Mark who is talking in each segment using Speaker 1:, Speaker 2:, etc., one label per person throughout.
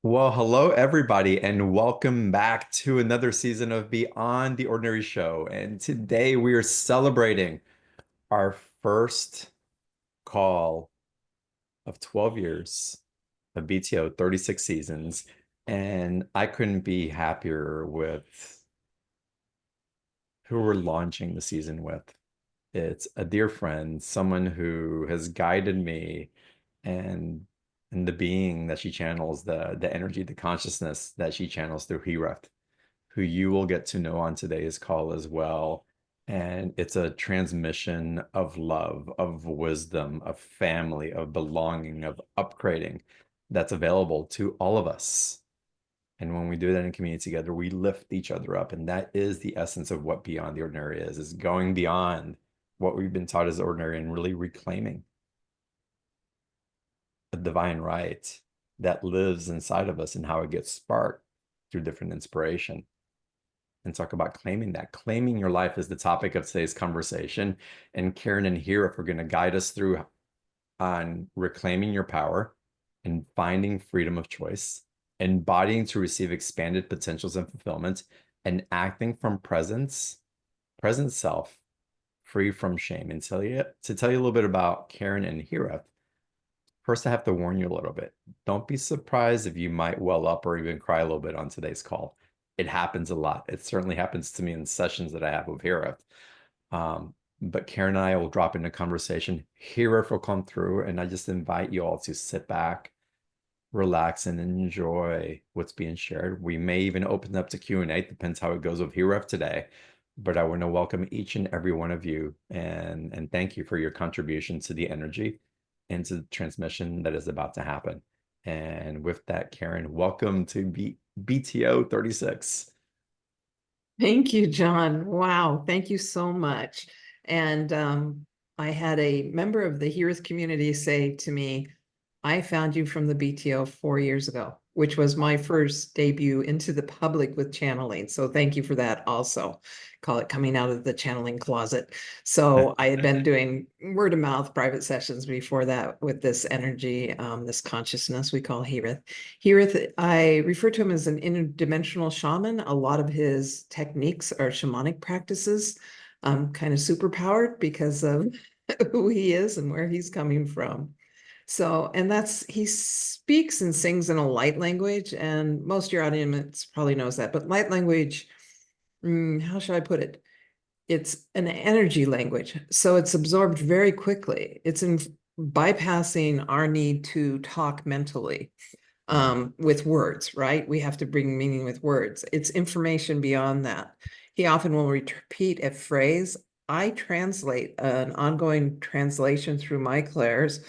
Speaker 1: Well, hello everybody, and welcome back to another season of Beyond the Ordinary Show. And today we are celebrating our first call of 12 years of BTO, 36 seasons. And I couldn't be happier with who we're launching the season with. It's a dear friend, someone who has guided me and and the being that she channels, the energy, the consciousness that she channels through Herith, who you will get to know on today's call as well. And it's a transmission of love, of wisdom, of family, of belonging, of upgrading that's available to all of us. And when we do that in community together, we lift each other up. And that is the essence of what Beyond the Ordinary is going beyond what we've been taught as ordinary and really reclaiming a divine right that lives inside of us and how it gets sparked through different inspiration. And talk about claiming that. Claiming your life is the topic of today's conversation. And Karen and Herith are going to guide us through on reclaiming your power and finding freedom of choice, embodying to receive expanded potentials and fulfillment, and acting from present self, free from shame. And to tell you a little bit about Karen and Herith, first I have to warn you a little bit. Don't be surprised if you might well up or even cry a little bit on today's call. It happens a lot. It certainly happens to me in sessions that I have with Herith. But Karen and I will drop into conversation. Herith will come through, and I just invite you all to sit back, relax, and enjoy what's being shared. We may even open up to Q&A. Depends how it goes with Herith today. But I want to welcome each and every one of you and thank you for your contribution to the energy and to the transmission that is about to happen. And with that, Karen, welcome to BTO 36.
Speaker 2: Thank you, John. Wow, thank you so much. And I had a member of the Herith community say to me, I found you from the BTO 4 years ago, which was my first debut into the public with channeling. So thank you for that also. Call it coming out of the channeling closet. So I had been doing word of mouth private sessions before that with this energy, this consciousness we call Herith. Herith, I refer to him as an interdimensional shaman. A lot of his techniques are shamanic practices, kind of superpowered because of who he is and where he's coming from. So, and he speaks and sings in a light language, and most of your audience probably knows that, but light language, how should I put it? It's an energy language. So it's absorbed very quickly. It's in bypassing our need to talk mentally with words, right? We have to bring meaning with words. It's information beyond that. He often will repeat a phrase. I translate an ongoing translation through my clairs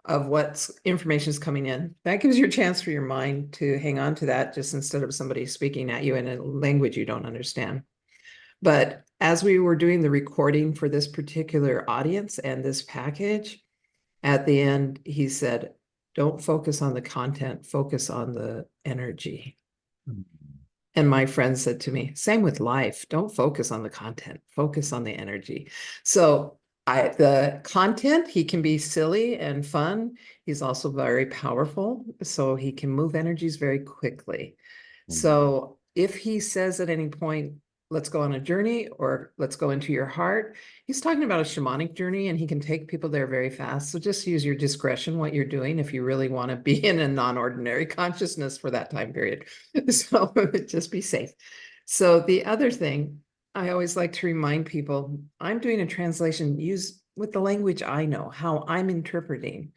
Speaker 2: of what information is coming in. That gives you a chance for your mind to hang on to that just instead of somebody speaking at you in a language you don't understand. But as we were doing the recording for this particular audience and this package, at the end, he said, don't focus on the content, focus on the energy. And my friend said to me, same with life. Don't focus on the content, focus on the energy. So the content, he can be silly and fun. He's also very powerful. So he can move energies very quickly. So if he says at any point, let's go on a journey or let's go into your heart, he's talking about a shamanic journey and he can take people there very fast. So just use your discretion what you're doing if you really want to be in a non-ordinary consciousness for that time period. So just be safe. So the other thing I always like to remind people, I'm doing a translation use with the language I know, how I'm interpreting.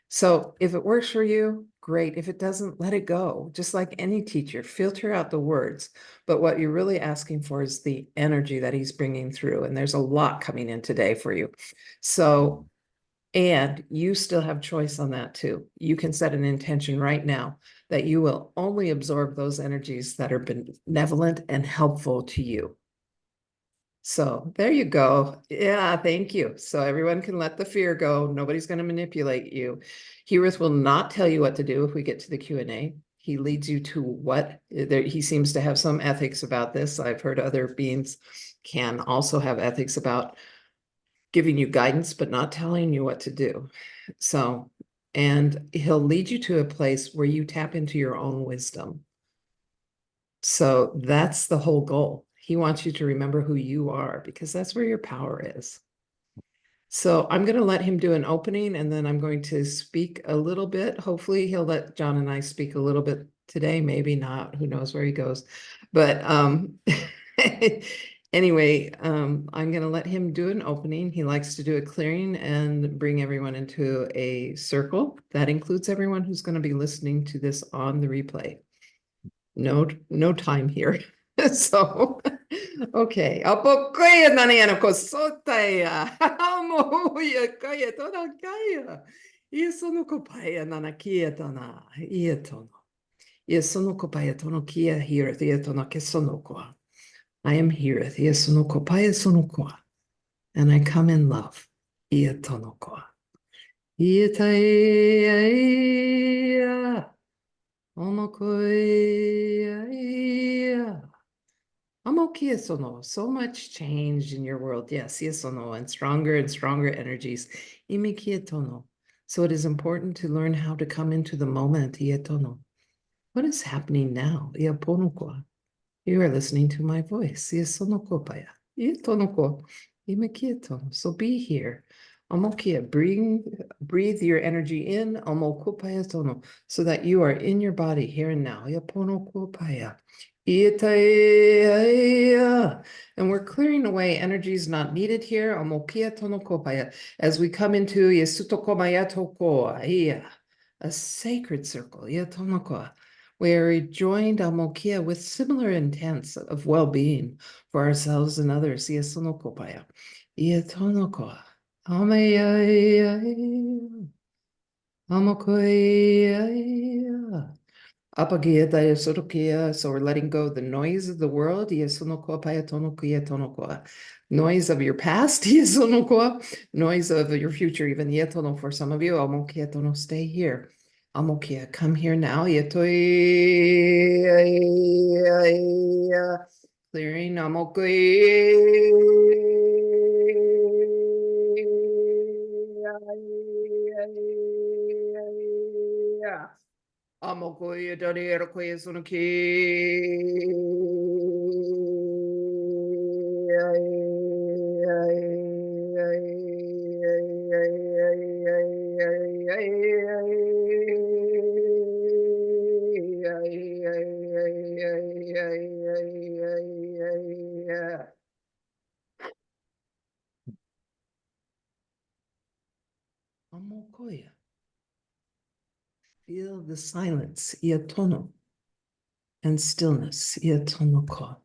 Speaker 2: So if it works for you, great. If it doesn't, let it go. Just like any teacher, filter out the words. But what you're really asking for is the energy that he's bringing through. And there's a lot coming in today for you. So, and you still have choice on that too. You can set an intention right now that you will only absorb those energies that are benevolent and helpful to you. So there you go. Yeah, thank you. So everyone can let the fear go. Nobody's going to manipulate you. Herith will not tell you what to do if we get to the Q&A. He leads you to what he seems to have some ethics about this. I've heard other beings can also have ethics about giving you guidance, but not telling you what to do. So and he'll lead you to a place where you tap into your own wisdom. So that's the whole goal. He wants you to remember who you are, because that's where your power is. So I'm going to let him do an opening, and then I'm going to speak a little bit. Hopefully he'll let John and I speak a little bit today, maybe not, who knows where he goes. But anyway, I'm going to let him do an opening. He likes to do a clearing and bring everyone into a circle. That includes everyone who's going to be listening to this on the replay. No time here. So, okay. Apo kaya na niya ko sotaya. Mo ya kaya to na kaya. Isso no kopaya na na kia to na. Ieto no. Isso no kopaya to no kia here. Ieto no kesono ko. I am here. Isso no kopaya sono ko. And I come in love. Ieto no ko. Ietaya. Omokoya. Amokiasono, so much change in your world. Yes, yesono, and stronger energies. Imikietono. So it is important to learn how to come into the moment. Ietono. What is happening now? Iaponokwa. You are listening to my voice. Iesonokopaya. Ietonoko. Imikietono. So be here. Amokia, breathe your energy in, amokopayatono, so that you are in your body here and now. Iaponokopaya. And we're clearing away energies not needed here. As we come into a sacred circle, we're joined with similar intents of well-being for ourselves and others. So we're letting go of the noise of the world. Noise of your past. Noise of your future, even for some of you. Stay here. Come here now. Clearing. Amokoye dare koye sonoki. Amokoye. Feel the silence, iatono, and stillness, iatonoko.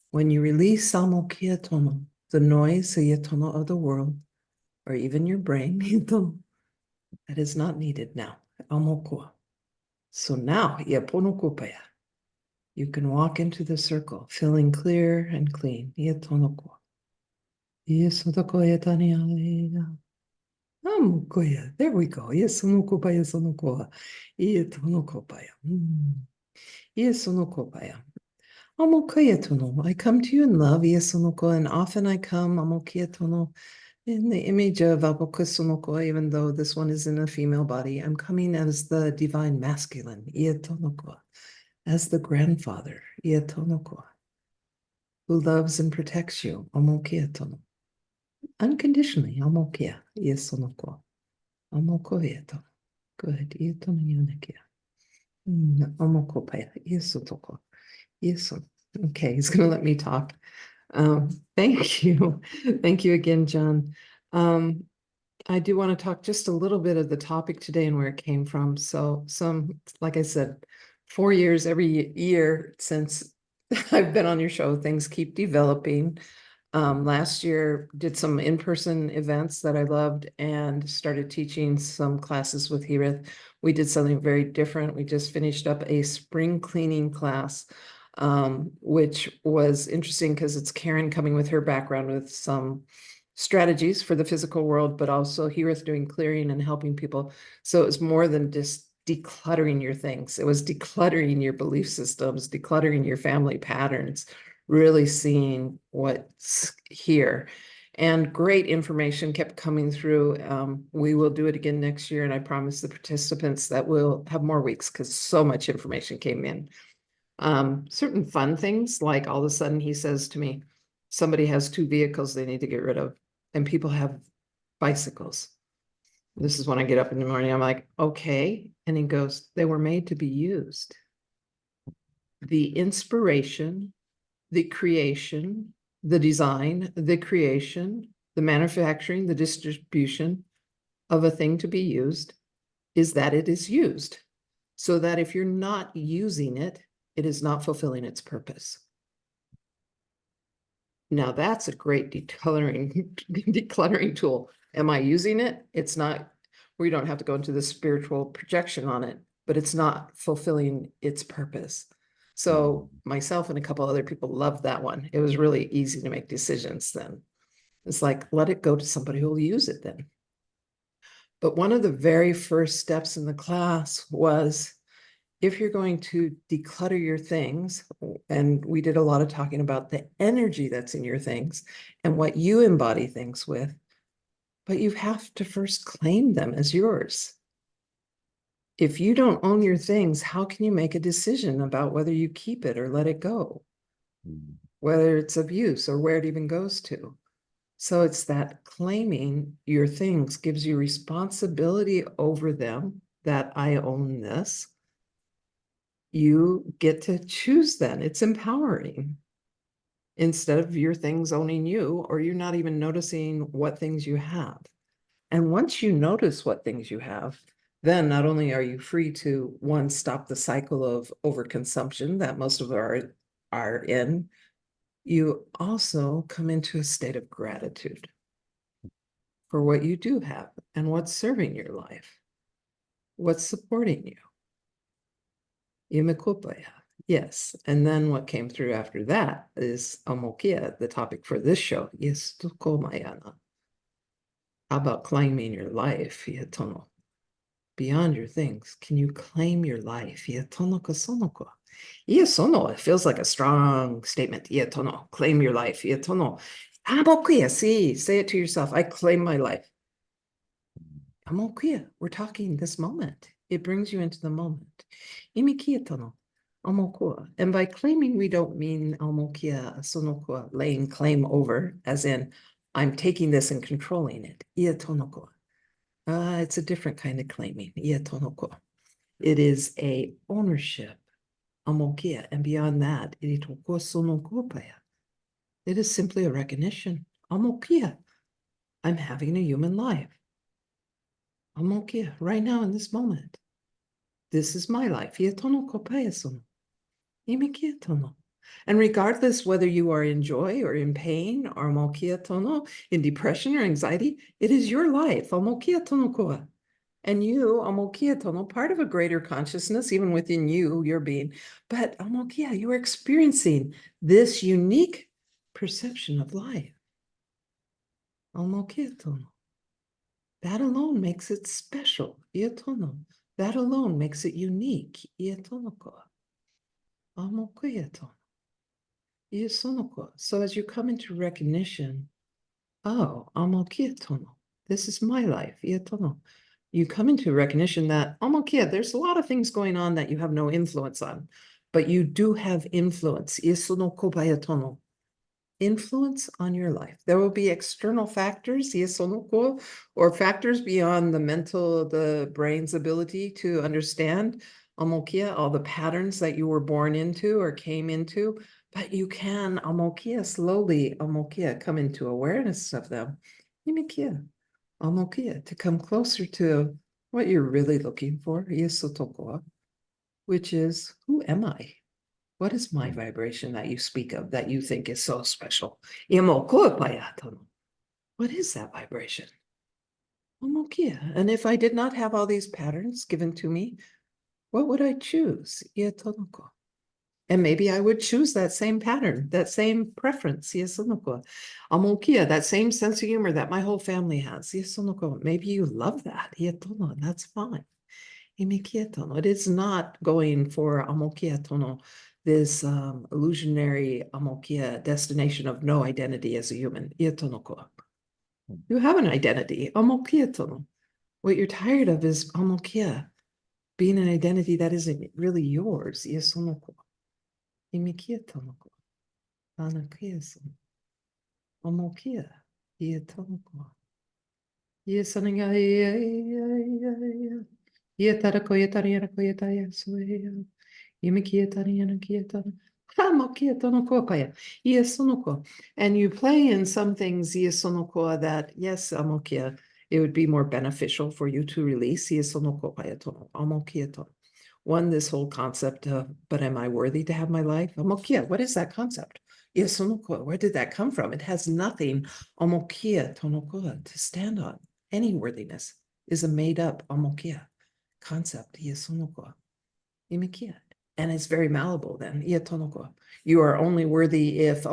Speaker 2: When you release amokiatono, the noise, iatono, of the world, or even your brain, that is not needed now. Amoko. So now, iaponokopaya, you can walk into the circle, feeling clear and clean. Iatonoko. Iasotokoyatania. There we go. Iasonokopaya sonokoa. Iatonokopaya. Iasonokopaya. I come to you in love, Iasunoko, and often I come in the image of Abokusunoko, even though this one is in a female body. I'm coming as the divine masculine, Iatonoko, as the grandfather, Iatonoko, who loves and protects you, Amokiatono, unconditionally, Amokia, Iasunoko, Amokoieto. Good, Iatono Yonekia. Amokopaya, Iasutoko. Yes. Okay, he's going to let me talk. Thank you. Thank you again, John. I do want to talk just a little bit of the topic today and where it came from. So like I said, 4 years every year since I've been on your show, things keep developing. Last year did some in-person events that I loved and started teaching some classes with Herith. We did something very different. We just finished up a spring cleaning class, which was interesting because it's Karen coming with her background with some strategies for the physical world, but also Herith doing clearing and helping people. So it was more than just decluttering your things. It was decluttering your belief systems, decluttering your family patterns, really seeing what's here. And great information kept coming through. We will do it again next year, and I promise the participants that we'll have more weeks because so much information came in. Certain fun things, like all of a sudden he says to me, somebody has 2 vehicles they need to get rid of, and people have bicycles. This is when I get up in the morning, I'm like, okay. And he goes, they were made to be used. The inspiration, the creation, the design, the creation, the manufacturing, the distribution of a thing to be used is that it is used. So that if you're not using it, it is not fulfilling its purpose. Now that's a great decluttering tool. Am I using it? It's not, we don't have to go into the spiritual projection on it, but it's not fulfilling its purpose. So myself and a couple other people loved that one. It was really easy to make decisions then. It's like, let it go to somebody who will use it then. But one of the very first steps in the class was, if you're going to declutter your things, and we did a lot of talking about the energy that's in your things and what you embody things with, but you have to first claim them as yours. If you don't own your things, how can you make a decision about whether you keep it or let it go, whether it's of use or where it even goes to? So it's that claiming your things gives you responsibility over them, that I own this. You get to choose then. It's empowering. Instead of your things owning you, or you're not even noticing what things you have. And once you notice what things you have, then not only are you free to, one, stop the cycle of overconsumption that most of our are in, you also come into a state of gratitude for what you do have and what's serving your life, what's supporting you. Yes. And then what came through after that is Amokia, the topic for this show. Yes, Mayana. How about claiming your life? Beyond your things, can you claim your life? It feels like a strong statement. Claim your life. See, say it to yourself. I claim my life. We're talking this moment. It brings you into the moment. And by claiming, we don't mean laying claim over, as in, I'm taking this and controlling it. It's a different kind of claiming. It is a ownership. And beyond that, it is simply a recognition. I'm having a human life. Right now in this moment. This is my life. And regardless whether you are in joy or in pain, or in depression or anxiety, it is your life. And you, part of a greater consciousness, even within you, your being. But you are experiencing this unique perception of life. That alone makes it special. That alone makes it unique. So as you come into recognition, oh, this is my life. You come into recognition that, there's a lot of things going on that you have no influence on, but you do have influence. Influence on your life. There will be external factors, or factors beyond the mental, the brain's ability to understand all the patterns that you were born into or came into, but you can slowly come into awareness of them. To come closer to what you're really looking for, which is, who am I? What is my vibration that you speak of that you think is so special? What is that vibration? And if I did not have all these patterns given to me, what would I choose? And maybe I would choose that same pattern, that same preference. That same sense of humor that my whole family has. Maybe you love that. That's fine. It is not going for this illusionary destination of no identity as a human. You have an identity. Amokia tono. What you're tired of is amokia, being an identity that isn't really yours. Yesonoko. Imikia tonoko. Anakia son. Amokia. Yetonoko. Yesoninga. Yetarako yetarianako yetaya soya. Imikia tariana kietana. And you play in some things that, yes, amokia, it would be more beneficial for you to release. One, this whole concept of, but am I worthy to have my life? Amokia, what is that concept? Where did that come from? It has nothing to stand on. Any worthiness is a made up amokia concept. And it's very malleable then. You are only worthy if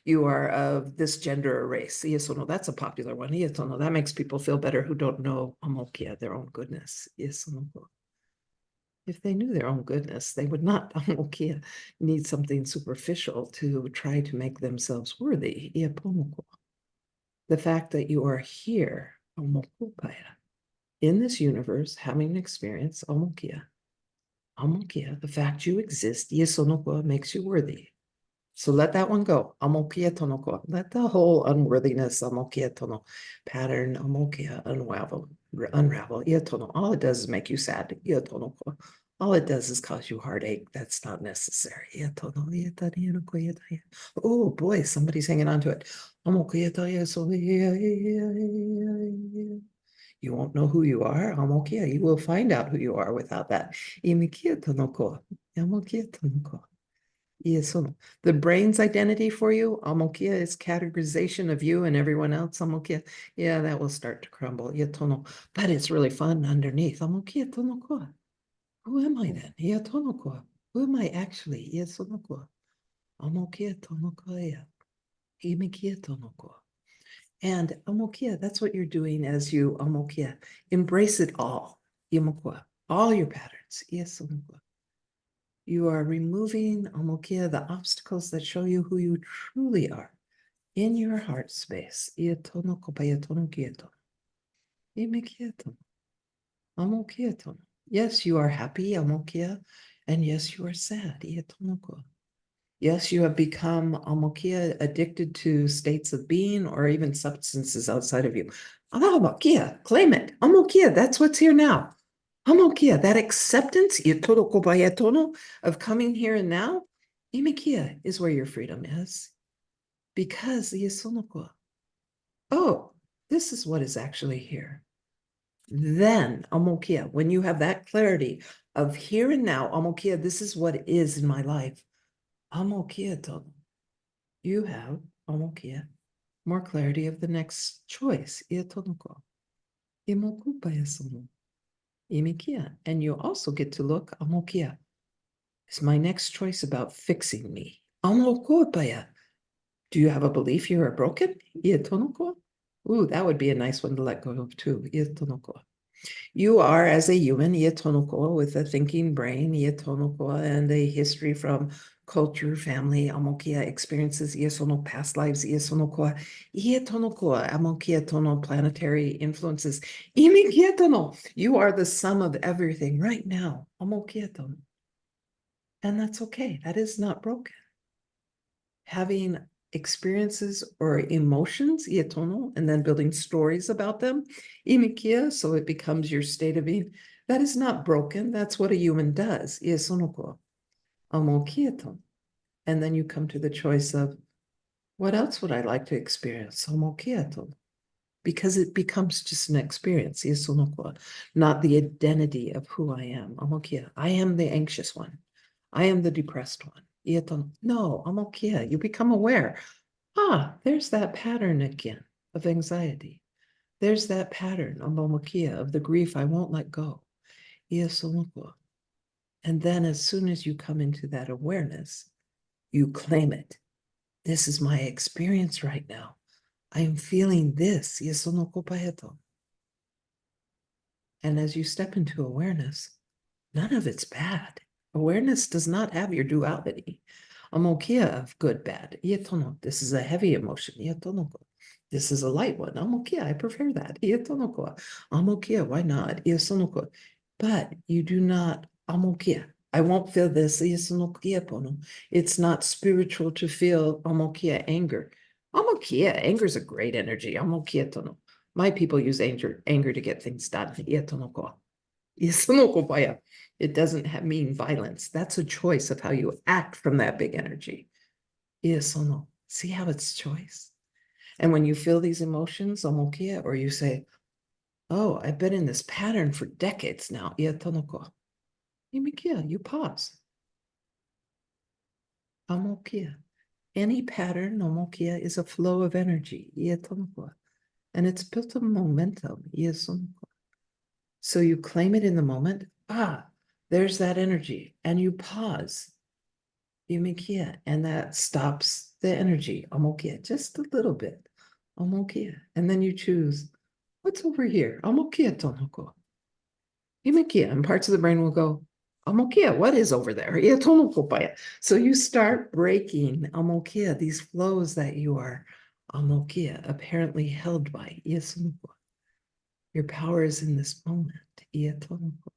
Speaker 2: you are of this gender or race. That's a popular one. That makes people feel better who don't know their own goodness. If they knew their own goodness, they would not need something superficial to try to make themselves worthy. The fact that you are here in this universe having an experience, the fact you exist, makes you worthy. So let that one go. Let the whole unworthiness pattern unravel. All it does is make you sad. All it does is cause you heartache. That's not necessary. Oh boy, somebody's hanging on to it. You won't know who you are. You will find out who you are without that. The brain's identity for you, is categorization of you and everyone else. Yeah, that will start to crumble. But it's really fun underneath. Who am I then? Who am I actually? And that's what you're doing as you embrace it all. All your patterns. You are removing the obstacles that show you who you truly are in your heart space. Yes, you are happy, and yes, you are sad. Yes, you have become addicted to states of being or even substances outside of you. Claim it. That's what's here now. That acceptance of coming here and now, is where your freedom is. Because oh, this is what is actually here. Then when you have that clarity of here and now, this is what is in my life. You have more clarity of the next choice. And you also get to look, is my next choice about fixing me? Do you have a belief you are broken? Ooh, that would be a nice one to let go of too. You are, as a human, with a thinking brain, and a history from culture, family, experiences, past lives, planetary influences. You are the sum of everything right now. And that's okay. That is not broken. Having experiences or emotions, and then building stories about them, so it becomes your state of being. That is not broken. That's what a human does. And then you come to the choice of, what else would I like to experience? Because it becomes just an experience, not the identity of who I am. I am the anxious one. I am the depressed one. No, you become aware. There's that pattern again of anxiety. There's that pattern of the grief I won't let go. And then as soon as you come into that awareness, you claim it. This is my experience right now. I am feeling this. And as you step into awareness, none of it's bad. Awareness does not have your duality. Of good, bad. This is a heavy emotion. this is a light one. Amokia, I prefer that. Ietonoko. Amokia, why not? Iesonoko. But you do not amokia. I won't feel this. Iesonokia pono. It's not spiritual to feel amokia anger. Amokia, anger is a great energy. Amokia tono. My people use anger to get things done. Ietonoko. Iesonoko paya. It doesn't mean violence. That's a choice of how you act from that big energy. Iesono. See how it's choice? And when you feel these emotions, amokia, or you say, oh, I've been in this pattern for decades now, iatonoko. Imikia, you pause. Amokia. Any pattern, amokia, is a flow of energy, iatonoko. And it's built on momentum, iasonoko. So you claim it in the moment. Ah, there's that energy. And you pause. Imikia. And that stops the energy, amokia, just a little bit. Amokia. And then you choose, what's over here? Amokia tonoko. Imekia. And parts of the brain will go, Amokia, what is over there? Ia tonoko paya. So you start breaking amokia, these flows that you are amokia, apparently held by. Ia sonoko. Your power is in this moment. Ia tonoko.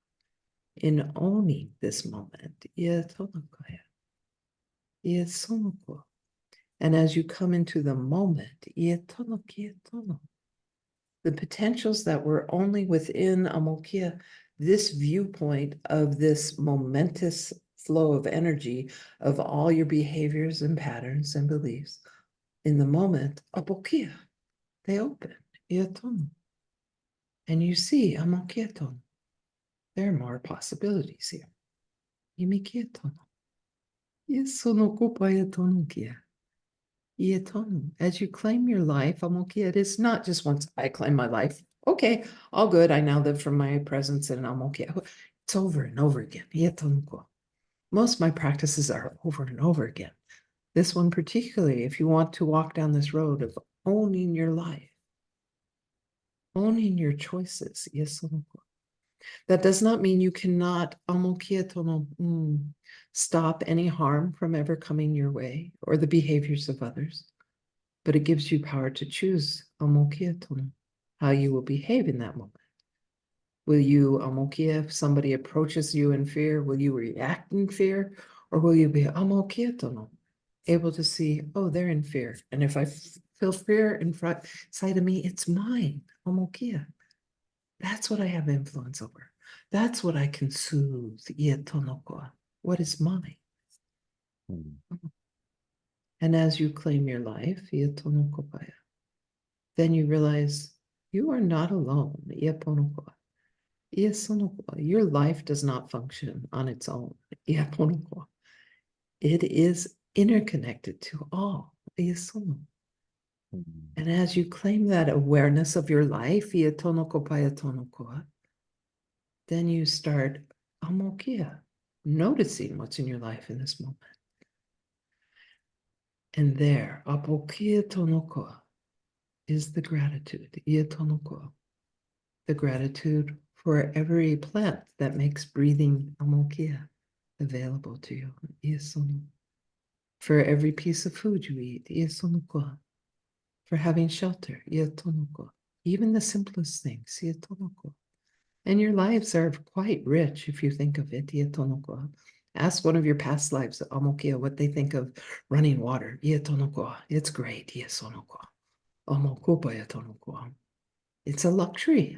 Speaker 2: In owning this moment. Ia tonoko. Ia sonoko. And as you come into the moment, ia tonokia tono. The potentials that were only within amokia, this viewpoint of this momentous flow of energy of all your behaviors and patterns and beliefs, in the moment, apokia, they open, iatono. And you see, amokiatono. There are more possibilities here. Imikiatono. Isonokupayaatonokia. As you claim your life, amokia, it is not just once I claim my life. Okay, all good. I now live from my presence and amokia. It's over and over again. Most of my practices are over and over again. This one particularly, if you want to walk down this road of owning your life, owning your choices. That does not mean you cannot stop any harm from ever coming your way or the behaviors of others. But it gives you power to choose how you will behave in that moment. Will you, if somebody approaches you in fear, will you react in fear? Or will you be able to see, oh, they're in fear. And if I feel fear inside of me, it's mine. That's what I have influence over. That's what I can soothe. What is mine? And as you claim your life, then you realize you are not alone. Your life does not function on its own. It is interconnected to all. And as you claim that awareness of your life, then you start noticing what's in your life in this moment. And there, is the gratitude. The gratitude for every plant that makes breathing amokia available to you. For every piece of food you eat. For having shelter. Even the simplest things. And your lives are quite rich if you think of it. Ask one of your past lives, amokia, what they think of running water. It's great. It's a luxury.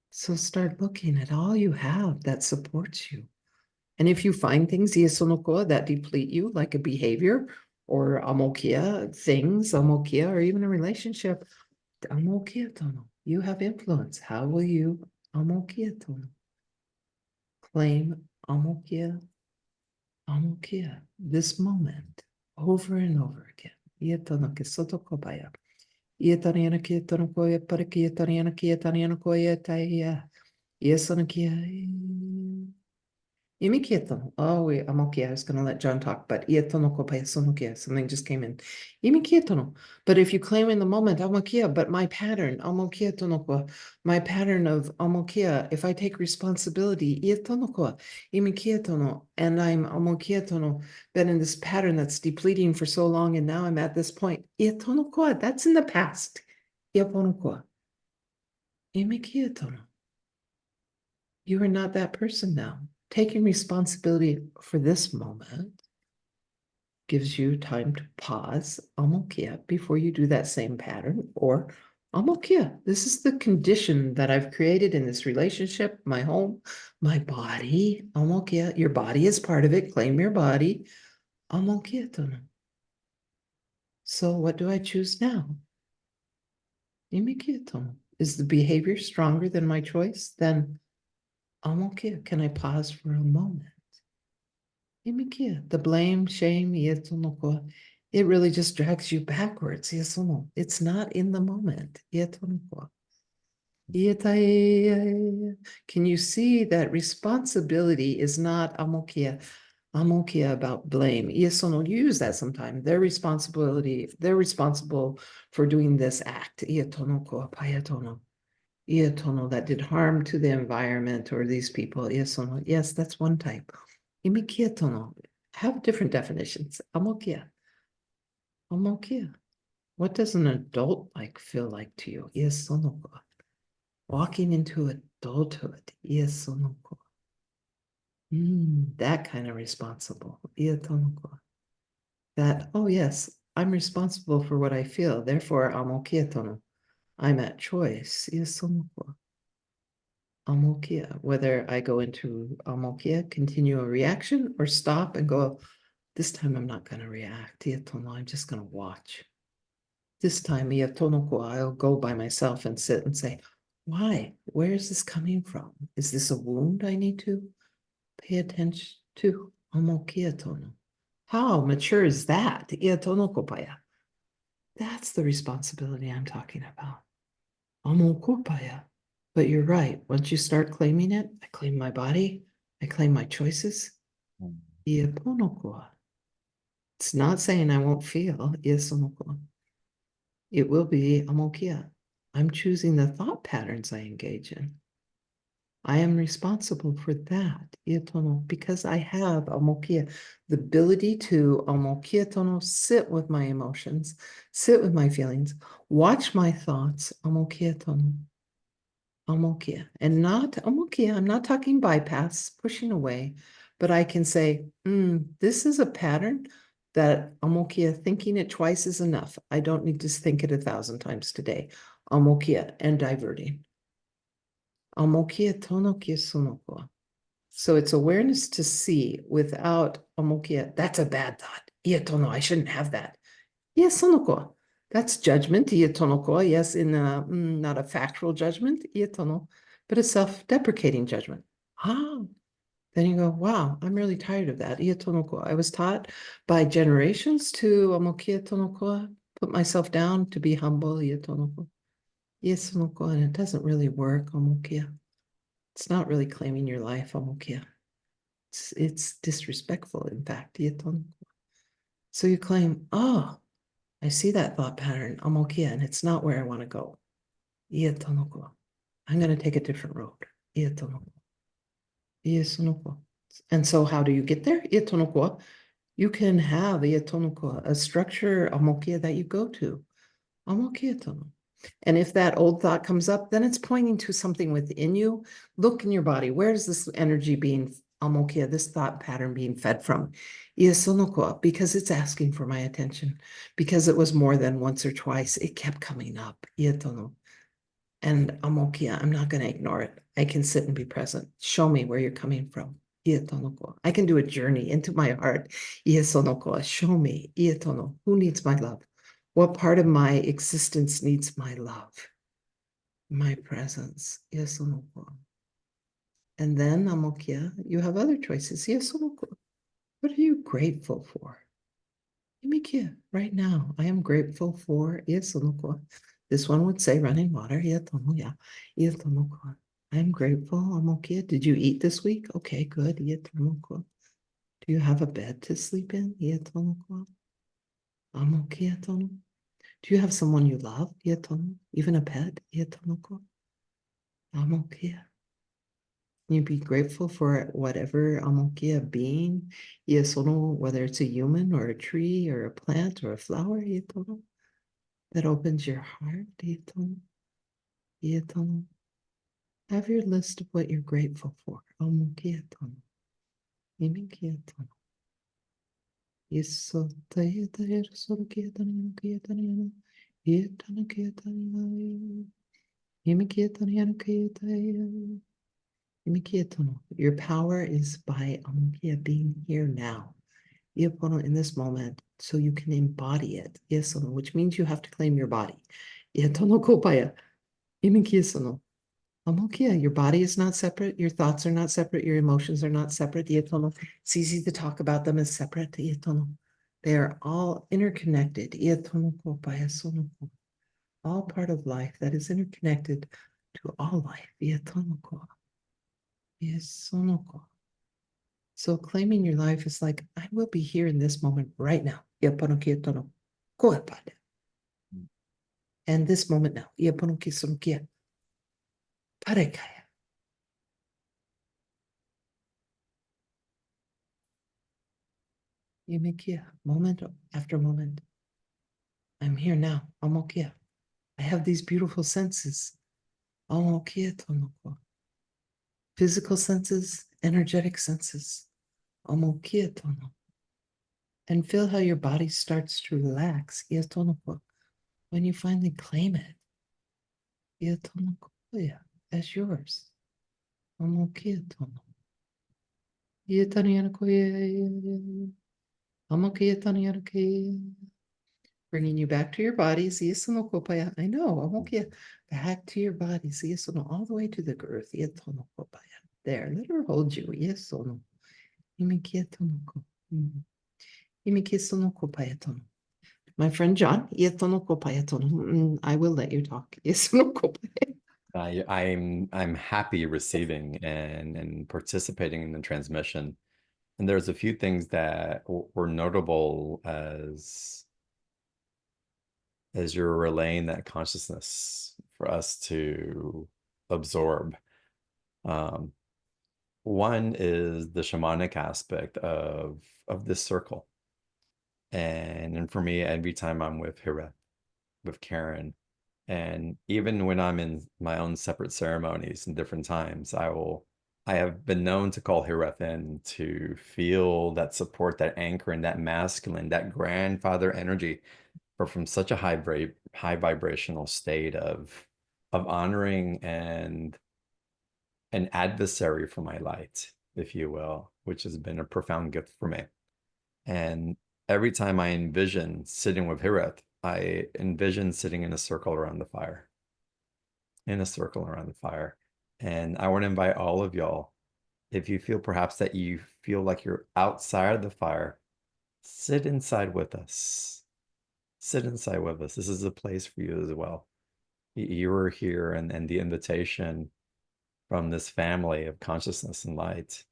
Speaker 2: So start looking at all you have that supports you. And if you find things that deplete you, like a behavior or things, or even a relationship, you have influence. How will you claim this moment over and over again? Imikieto. Oh, wait, I'm okay. I was going to let John talk, but ietonoko paesonokia. Something just came in. Imikietono. But if you claim in the moment, amokia, but my pattern, amokietonoko, my pattern of amokia, if I take responsibility, ietonoko, imikietono, and I'm amokietono, been in this pattern that's depleting for so long, and now I'm at this point, ietonoko, that's in the past. Iaponoko. Imikietono. You are not that person now. Taking responsibility for this moment gives you time to pause, amokia, before you do that same pattern, or amokia. This is the condition that I've created in this relationship, my home, my body, amokia. Your body is part of it. Claim your body, amokia tono. So what do I choose now? Imikia tono. Is the behavior stronger than my choice? Then amokia. Can I pause for a moment? The blame, shame, it really just drags you backwards. It's not in the moment. Can you see that responsibility is not amokia about blame? You use that sometimes. They're responsible for doing this act. That did harm to the environment or these people. Yes, that's one type. Imikietono have different definitions. Amokia. Amokia. What does an adult like feel like to you? Iesonoko. Walking into adulthood. Iesonoko. That kind of responsible. Ietonoko. That, oh yes, I'm responsible for what I feel. Therefore, amokietono. I'm at choice. Iesonoko. Amokia. Whether I go into amokia, continue a reaction, or stop and go, this time I'm not going to react. I'm just going to watch. This time, I'll go by myself and sit and say, why? Where is this coming from? Is this a wound I need to pay attention to? How mature is that? That's the responsibility I'm talking about. But you're right. Once you start claiming it, I claim my body, I claim my choices. It's not saying I won't feel. It will be amokia. I'm choosing the thought patterns I engage in. I am responsible for that, because I have amokia, the ability to amokia sit with my emotions, sit with my feelings, watch my thoughts, amokia, and not amokia. I'm not talking bypass, pushing away, but I can say, this is a pattern that amokia, thinking it twice is enough. I don't need to think it 1,000 times today. Amokia and diverting. Amokia tonokia sonoko. So it's awareness to see without amokia. That's a bad thought. Ietono, I shouldn't have that. Yes, sonoko. That's judgment. Ietonoko. Yes, in not a factual judgment, ietono, but a self-deprecating judgment. Then you go, wow, I'm really tired of that. Ietonoko. I was taught by generations to amokia tonoko, put myself down, to be humble. Ietonoko. Iesonoko, and it doesn't really work. Amokia. It's not really claiming your life. Amokia. It's disrespectful, in fact. Ietonoko. So you claim, oh, I see that thought pattern. Amokia, and it's not where I want to go. Ietonoko. I'm going to take a different road. Ietonoko. Ietonoko. And so how do you get there? Ietonoko. You can have ietonoko, a structure, amokia, that you go to. Amokia tono. And if that old thought comes up, then it's pointing to something within you. Look in your body. Where is this energy being, amokia, this thought pattern being fed from? Iesonoko, because it's asking for my attention. Because it was more than once or twice, it kept coming up. Ietono. And amokia, I'm not going to ignore it. I can sit and be present. Show me where you're coming from. Ietonoko. I can do a journey into my heart. Iesonoko. Show me. Ietono. Who needs my love? What part of my existence needs my love? My presence. Ietonoko. And then, amokia, you have other choices. Ietonoko. What are you grateful for? Imikia, right now, I am grateful for ietonoko. This one would say running water. Ietono, yeah. Ietonoko. I'm grateful. I'm okay. Did you eat this week? Okay, good. Do you have a bed to sleep in? I'm okay. Do you have someone you love? Even a pet? I'm okay. You be grateful for whatever amokia being, whether it's a human or a tree or a plant or a flower, that opens your heart. Have your list of what you're grateful for. Amokia. Your power is by being here now. In this moment, so you can embody it. Which means you have to claim your body. Your body is not separate. Your thoughts are not separate. Your emotions are not separate. It's easy to talk about them as separate. They are all interconnected. All part of life that is interconnected to all life. So claiming your life is like, I will be here in this moment right now. And this moment now. Moment after moment. I'm here now. I'm okay. I have these beautiful senses. I'm okay. Physical senses, energetic senses. I'm okay. And feel how your body starts to relax. When you finally claim it. As yours. I'm okay. I'm okay. Bringing you back to your bodies. I know. I'm okay. Back to your bodies. All the way to the earth. There. Let her hold you. My friend John. I will let you talk.
Speaker 1: I'm happy receiving and participating in the transmission. And there's a few things that were notable as you're relaying that consciousness for us to absorb. Um, One is the shamanic aspect of this circle. And for me, every time I'm with Herith, with Karen, and even when I'm in my own separate ceremonies in different times, I have been known to call Herith in to feel that support, that anchor, and that masculine, that grandfather energy, but from such a high vibrational state of honoring and an adversary for my light, if you will, which has been a profound gift for me. And every time I envision sitting with Herith, I envision sitting in a circle around the fire, in a circle around the fire. And I want to invite all of y'all, if you feel perhaps that you feel like you're outside of the fire, sit inside with us. Sit inside with us. This is a place for you as well. You are here, and the invitation from this family of consciousness and light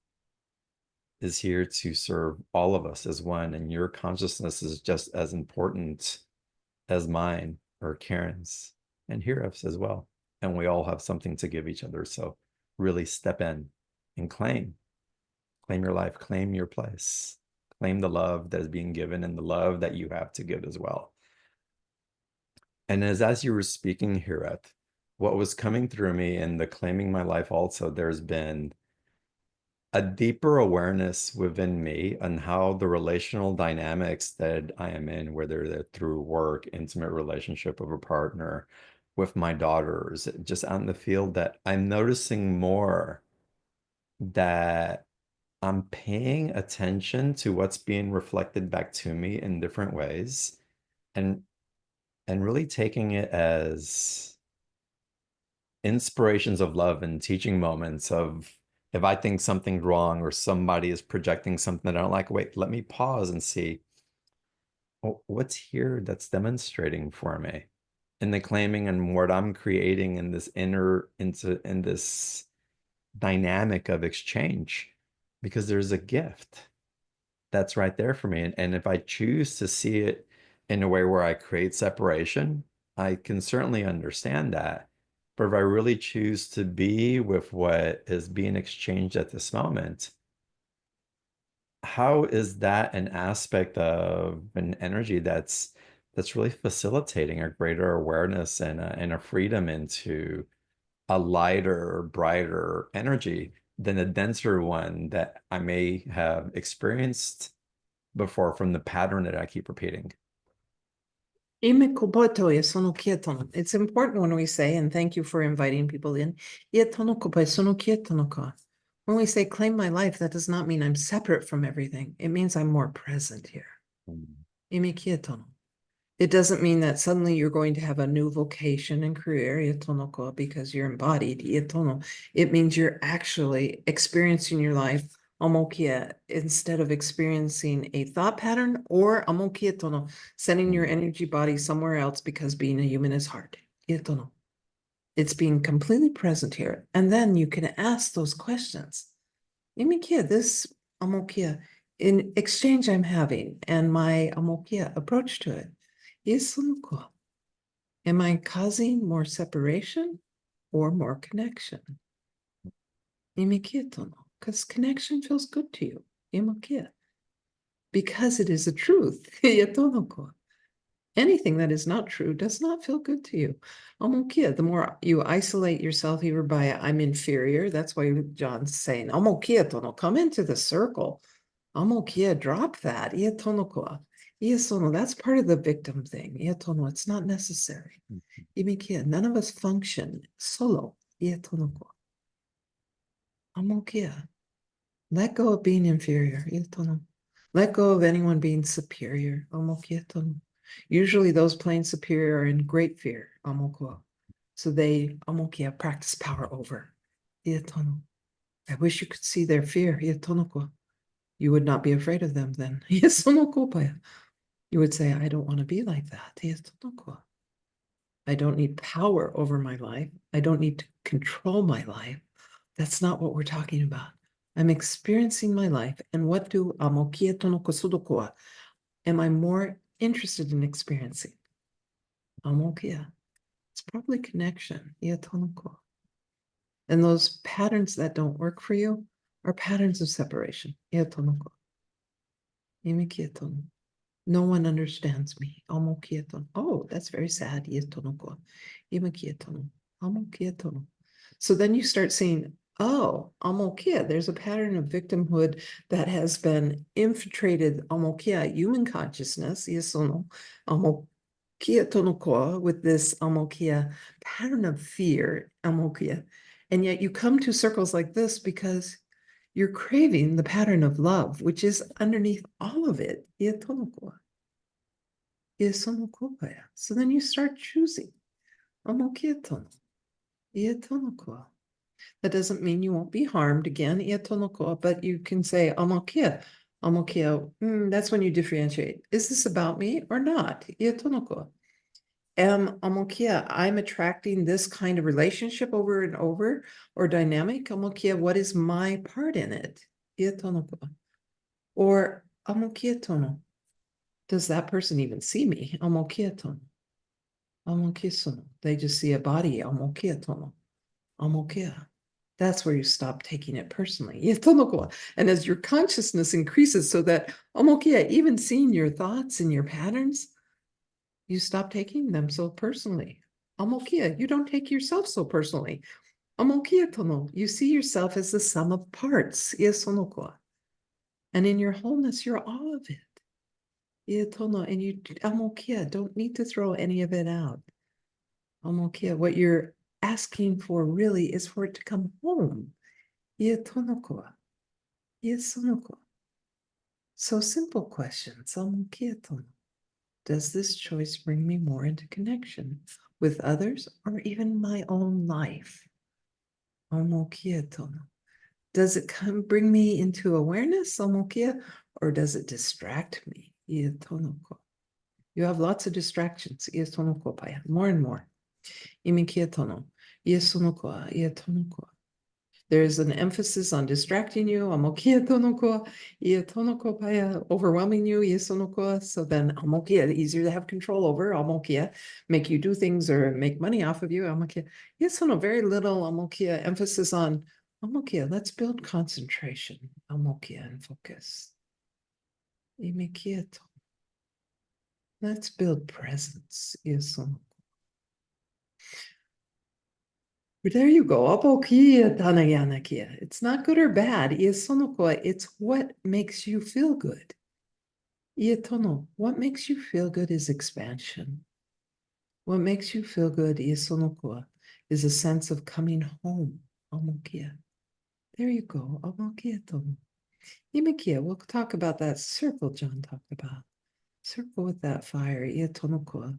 Speaker 1: is here to serve all of us as one. And your consciousness is just as important as mine or Karen's and Herith's as well. And we all have something to give each other. So really step in and claim your life, claim your place, claim the love that is being given and the love that you have to give as well. And as you were speaking, Herith, what was coming through me in the claiming my life also, there's been a deeper awareness within me on how the relational dynamics that I am in, whether they're through work, intimate relationship with a partner, with my daughters, just out in the field, that I'm noticing more that I'm paying attention to what's being reflected back to me in different ways and really taking it as inspirations of love and teaching moments of if I think something's wrong or somebody is projecting something that I don't like, wait, let me pause and see what's here that's demonstrating for me in the claiming and what I'm creating in this dynamic of exchange because there's a gift that's right there for me. And if I choose to see it in a way where I create separation, I can certainly understand that. But if I really choose to be with what is being exchanged at this moment, how is that an aspect of an energy that's really facilitating a greater awareness and a freedom into a lighter, brighter energy than a denser one that I may have experienced before from the pattern that I keep repeating?
Speaker 2: It's important when we say, and thank you for inviting people in. When we say claim my life, that does not mean I'm separate from everything. It means I'm more present here. It doesn't mean that suddenly you're going to have a new vocation and career because you're embodied. It means you're actually experiencing your life instead of experiencing a thought pattern or sending your energy body somewhere else because being a human is hard. It's being completely present here. And then you can ask those questions. This in exchange I'm having and my approach to it. Am I causing more separation or more connection? Because connection feels good to you. Because it is the truth. Anything that is not true does not feel good to you. The more you isolate yourself, even by I'm inferior, that's why John's saying, come into the circle. Drop that. That's part of the victim thing. It's not necessary. None of us function solo. Let go of being inferior. Let go of anyone being superior. Usually those playing superior are in great fear. So they practice power over. I wish you could see their fear. You would not be afraid of them then. You would say, I don't want to be like that. I don't need power over my life. I don't need to control my life. That's not what we're talking about. I'm experiencing my life. And what do am I more interested in experiencing? It's probably connection. And those patterns that don't work for you are patterns of separation. No one understands me. Oh, that's very sad. So then you start seeing, oh, there's a pattern of victimhood that has been infiltrated human consciousness. With this pattern of fear. And yet you come to circles like this because you're craving the pattern of love, which is underneath all of it. So then you start choosing. That doesn't mean you won't be harmed again, but you can say, that's when you differentiate. Is this about me or not? I'm attracting this kind of relationship over and over or dynamic. What is my part in it? Or does that person even see me? They just see a body. That's where you stop taking it personally. And as your consciousness increases so that even seeing your thoughts and your patterns, you stop taking them so personally. You don't take yourself so personally. You see yourself as the sum of parts. And in your wholeness, you're all of it. And you don't need to throw any of it out. What you're asking for really is for it to come home. So simple questions. Does this choice bring me more into connection with others or even my own life? Does it bring me into awareness, or does it distract me? You have lots of distractions, more and more. There's an emphasis on distracting you, amokia tonoko, ia tonoko paya, overwhelming you, ia sonoko. So then amokia, easier to have control over, amokia, make you do things or make money off of you, amokia. Ia sono, very little amokia, emphasis on amokia. Let's build concentration, amokia, and focus. Imikia to. Let's build presence, ia sono. There you go. Apokia tanayanakia. It's not good or bad. Iesonoko, it's what makes you feel good. Ietono, what makes you feel good is expansion. What makes you feel good, iesonoko, is a sense of coming home. Amokia. There you go. Amokia tono. Imikia, we'll talk about that circle John talked about. Circle with that fire. Ietonoko.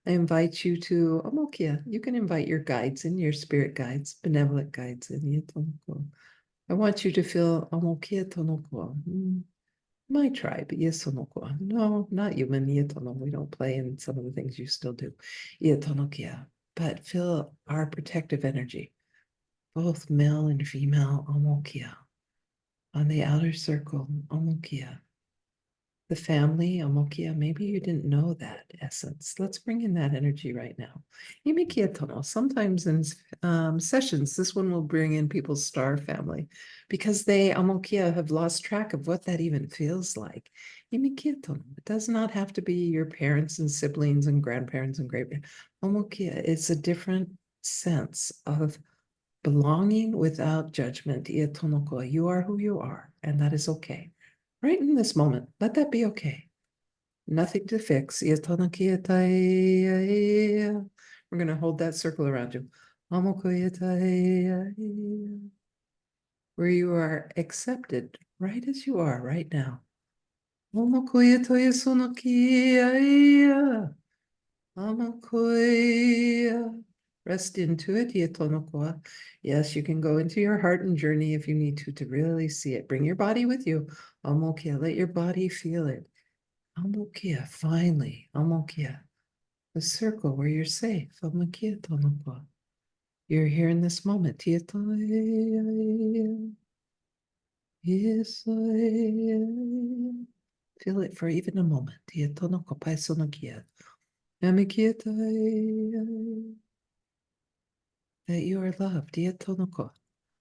Speaker 2: I invite you to Amokia. You can invite your guides in, your spirit guides, benevolent guides in. Ietonoko. I want you to feel Amokia Tonoko. My tribe, Iesonoko. No, not human. Ietono. We don't play in some of the things you still do. Ietonokia. But feel our protective energy, both male and female, Amokia. On the outer circle, Amokia. The family, Amokia, maybe you didn't know that essence. Let's bring in that energy right now. Imikia tono. Sometimes in sessions, this one will bring in people's star family because they, Amokia, have lost track of what that even feels like. Imikia tono. It does not have to be your parents and siblings and grandparents and great. Amokia, it's a different sense of belonging without judgment. Ia tonoko. You are who you are, and that is okay. Right in this moment, let that be okay. Nothing to fix. We're going to hold that circle around you. Where you are accepted right as you are right now. Rest into it. Yes, you can go into your heart and journey if you need to really see it. Bring your body with you. Let your body feel it. Amokia, finally, Amokia, the circle where you're safe. Amokia Tonokwa. You're here in this moment. Feel it for even a moment. That you are loved.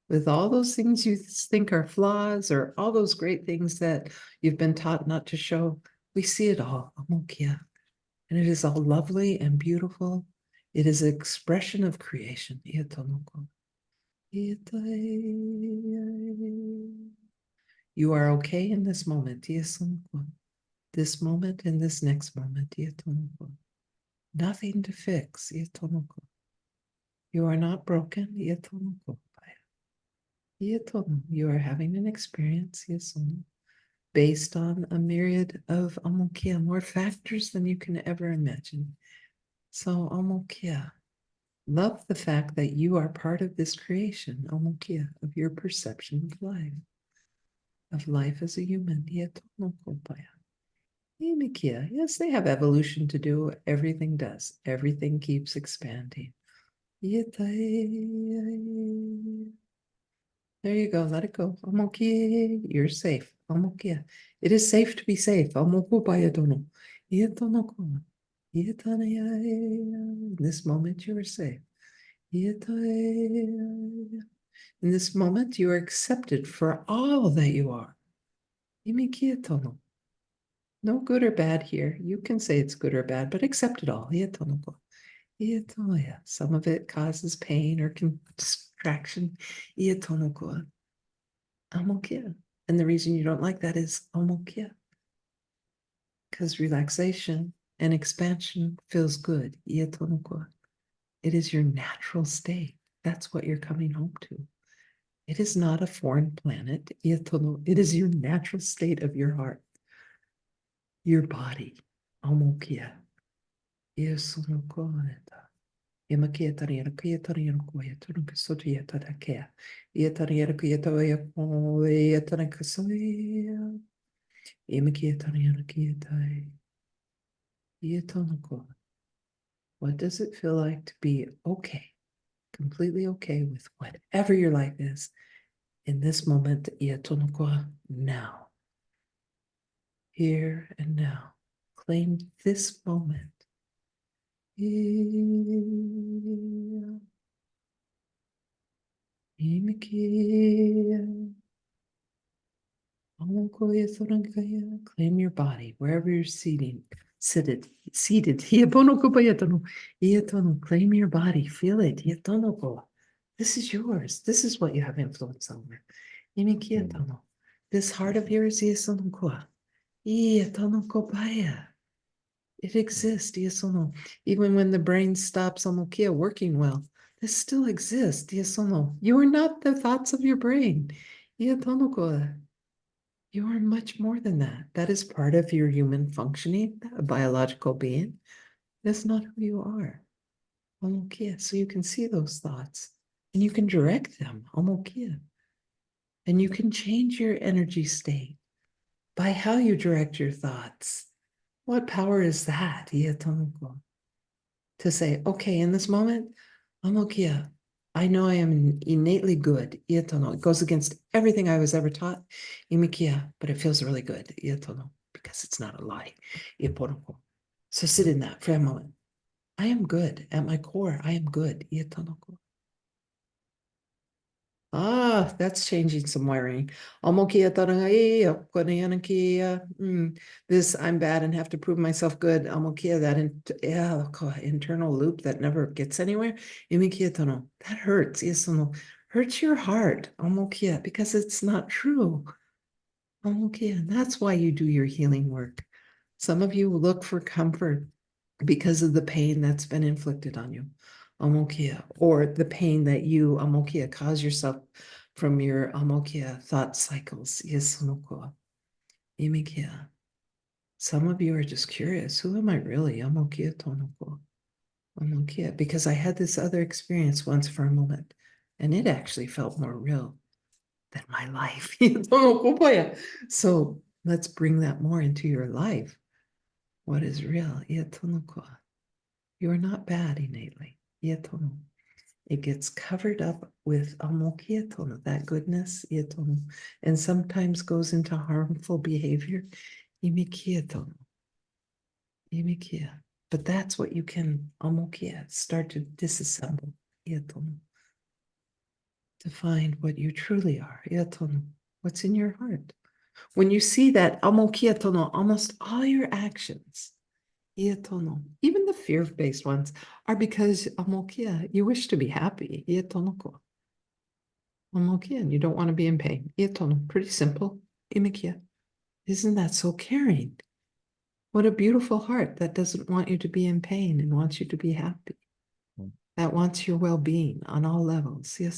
Speaker 2: With all those things you think are flaws or all those great things that you've been taught not to show, we see it all. Amokia. And it is all lovely and beautiful. It is an expression of creation. You are okay in this moment. This moment and this next moment. Nothing to fix. You are not broken. You are having an experience based on a myriad of amokia, more factors than you can ever imagine. So amokia, love the fact that you are part of this creation, amokia, of your perception of life as a human. Yes, they have evolution to do. Everything does. Everything keeps expanding. There you go. Let it go. Amokia, you're safe. Amokia. It is safe to be safe. Amokupayadono. Iatonoko. In this moment, you are safe. In this moment, you are accepted for all that you are. Imikiatono. No good or bad here. You can say it's good or bad, but accept it all. Iatonoko. Iatoya. Some of it causes pain or distraction. Iatonoko. Amokia. And the reason you don't like that is amokia. Because relaxation and expansion feels good. Iatonoko. It is your natural state. That's what you're coming home to. It is not a foreign planet. Iatono. It is your natural state of your heart, your body. Amokia. Iasonoko. Imakia tariana kia tariana koya tunuka sotia tarakea. Iatariana kia toya koya tanaka soya. Imakia tariana kia tai. Iatonoko. What does it feel like to be okay, completely okay with whatever your life is? In this moment, ia tono koa, now. Here and now. Claim this moment. Ia, imikia. Claim your body wherever you're seated. Seated. Claim your body. Feel it. This is yours. This is what you have influence over. This heart of yours. It exists. Even when the brain stops working well, this still exists. You are not the thoughts of your brain. You are much more than that. That is part of your human functioning, a biological being. That's not who you are. So you can see those thoughts and you can direct them. And you can change your energy state by how you direct your thoughts. What power is that? To say, okay, in this moment, I know I am innately good. It goes against everything I was ever taught. But it feels really good. Because it's not a lie. So sit in that for a moment. I am good. At my core, I am good. That's changing some wiring. This I'm bad and have to prove myself good. That internal loop that never gets anywhere. That hurts. Hurts your heart. Because it's not true. That's why you do your healing work. Some of you look for comfort because of the pain that's been inflicted on you. Or the pain that you cause yourself from your thought cycles. Some of you are just curious, who am I really? Because I had this other experience once for a moment, and it actually felt more real than my life. So let's bring that more into your life. What is real? You are not bad innately. It gets covered up with that goodness, and sometimes goes into harmful behavior. But that's what you can start to disassemble. To find what you truly are. What's in your heart. When you see that almost all your actions, even the fear-based ones, are because you wish to be happy. And you don't want to be in pain. Pretty simple. Isn't that so caring? What a beautiful heart that doesn't want you to be in pain and wants you to be happy. That wants your well-being on all levels. Feel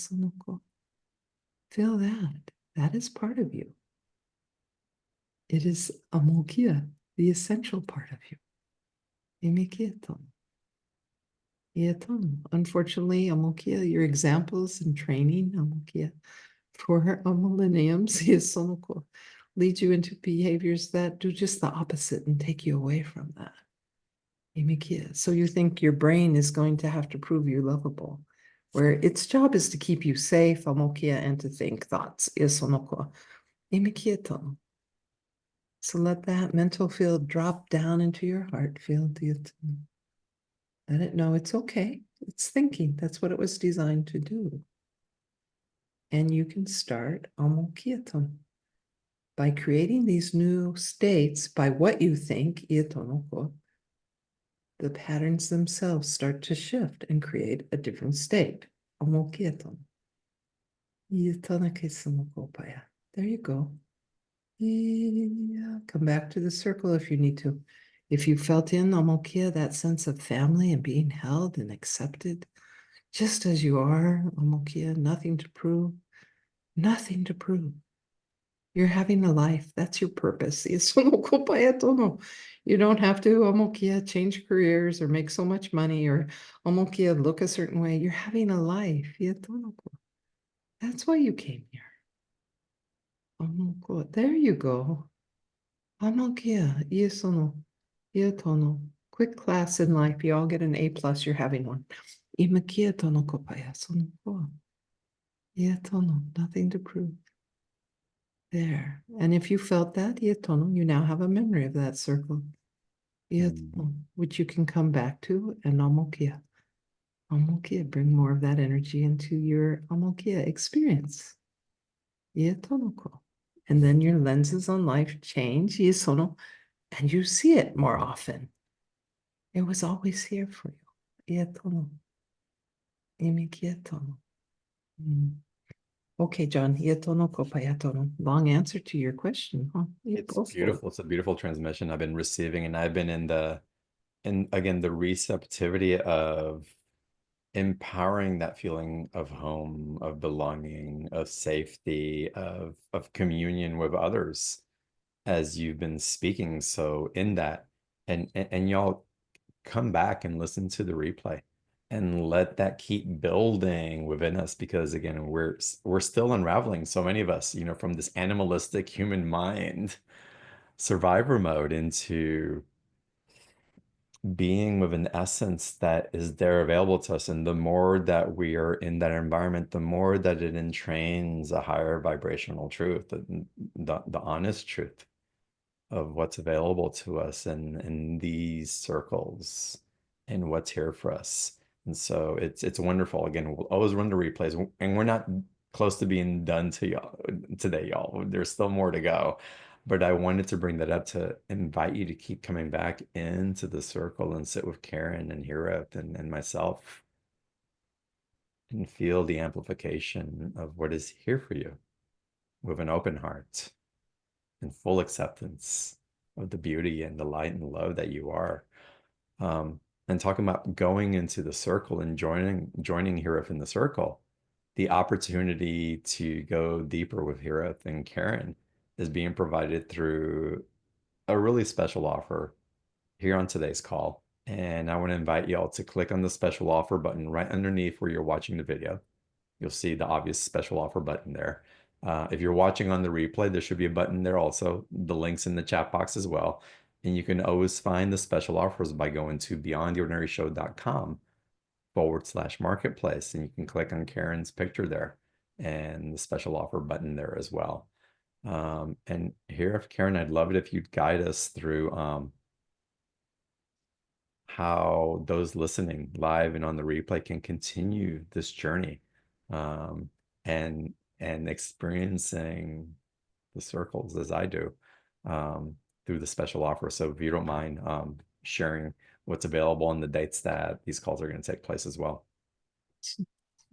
Speaker 2: that. That is part of you. It is the essential part of you. Unfortunately, your examples and training for millenniums lead you into behaviors that do just the opposite and take you away from that. So you think your brain is going to have to prove you lovable, where its job is to keep you safe and to think thoughts. So let that mental field drop down into your heart field. Let it know it's okay. It's thinking. That's what it was designed to do. And you can start by creating these new states by what you think. The patterns themselves start to shift and create a different state. There you go. Come back to the circle if you need to. If you felt in that sense of family and being held and accepted, just as you are, nothing to prove, nothing to prove. You're having a life. That's your purpose. You don't have to change careers or make so much money or look a certain way. You're having a life. That's why you came here. There you go. Quick class in life. You all get an A+. You're having one. Yetono, nothing to prove. There. And if you felt that, yetono, you now have a memory of that circle. Yetono, which you can come back to and amokia. Amokia, bring more of that energy into your amokia experience. Yetonoko. And then your lenses on life change, yesono, and you see it more often. It was always here for you. Yetono. Imikietono. Okay, John. Yetono kopayatono. Long answer to your question, huh?
Speaker 1: It's
Speaker 2: Go for it.
Speaker 1: beautiful. It's a beautiful transmission I've been receiving, and I've been in again, the receptivity of empowering that feeling of home, of belonging, of safety, of communion with others as you've been speaking. So in that, and y'all come back and listen to the replay and let that keep building within us, because again, we're still unraveling, so many of us, from this animalistic human mind survivor mode into being with an essence that is there available to us. And the more that we are in that environment, the more that it entrains a higher vibrational truth, the honest truth of what's available to us in these circles and what's here for us. And so it's wonderful. Again, we'll always run the replays, and we're not close to being done to y'all today, y'all. There's still more to go. But I wanted to bring that up to invite you to keep coming back into the circle and sit with Karen and Herith and myself and feel the amplification of what is here for you with an open heart and full acceptance of the beauty and the light and love that you are. And talking about going into the circle and joining Herith in the circle, the opportunity to go deeper with Herith and Karen is being provided through a really special offer here on today's call. And I want to invite y'all to click on the special offer button right underneath where you're watching the video. You'll see the obvious special offer button there. If you're watching on the replay, there should be a button there also. The link's in the chat box as well. And you can always find the special offers by going to beyondtheordinaryshow.com/marketplace. And you can click on Karen's picture there and the special offer button there as well. And here, Karen, I'd love it if you'd guide us through how those listening live and on the replay can continue this journey, and experiencing the circles as I do, through the special offer. So if you don't mind sharing what's available and the dates that these calls are going to take place as well.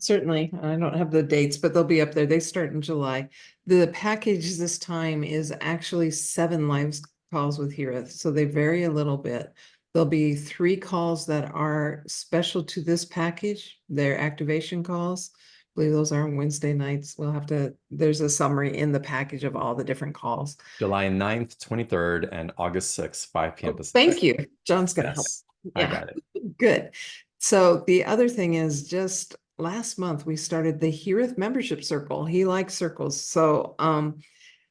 Speaker 2: Certainly. I don't have the dates, but they'll be up there. They start in July. The package this time is actually 7 live calls with Herith, so they vary a little bit. There'll be 3 calls that are special to this package. They're activation calls. I believe those are on Wednesday nights. There's a summary in the package of all the different calls.
Speaker 1: July 9th, 23rd, and August 6th, 5 p.m.
Speaker 2: Thank
Speaker 1: Pacific.
Speaker 2: you. John's going to help.
Speaker 1: Yes, I
Speaker 2: Yeah,
Speaker 1: got it.
Speaker 2: good. So the other thing is, just last month we started the Herith membership circle. He likes circles. So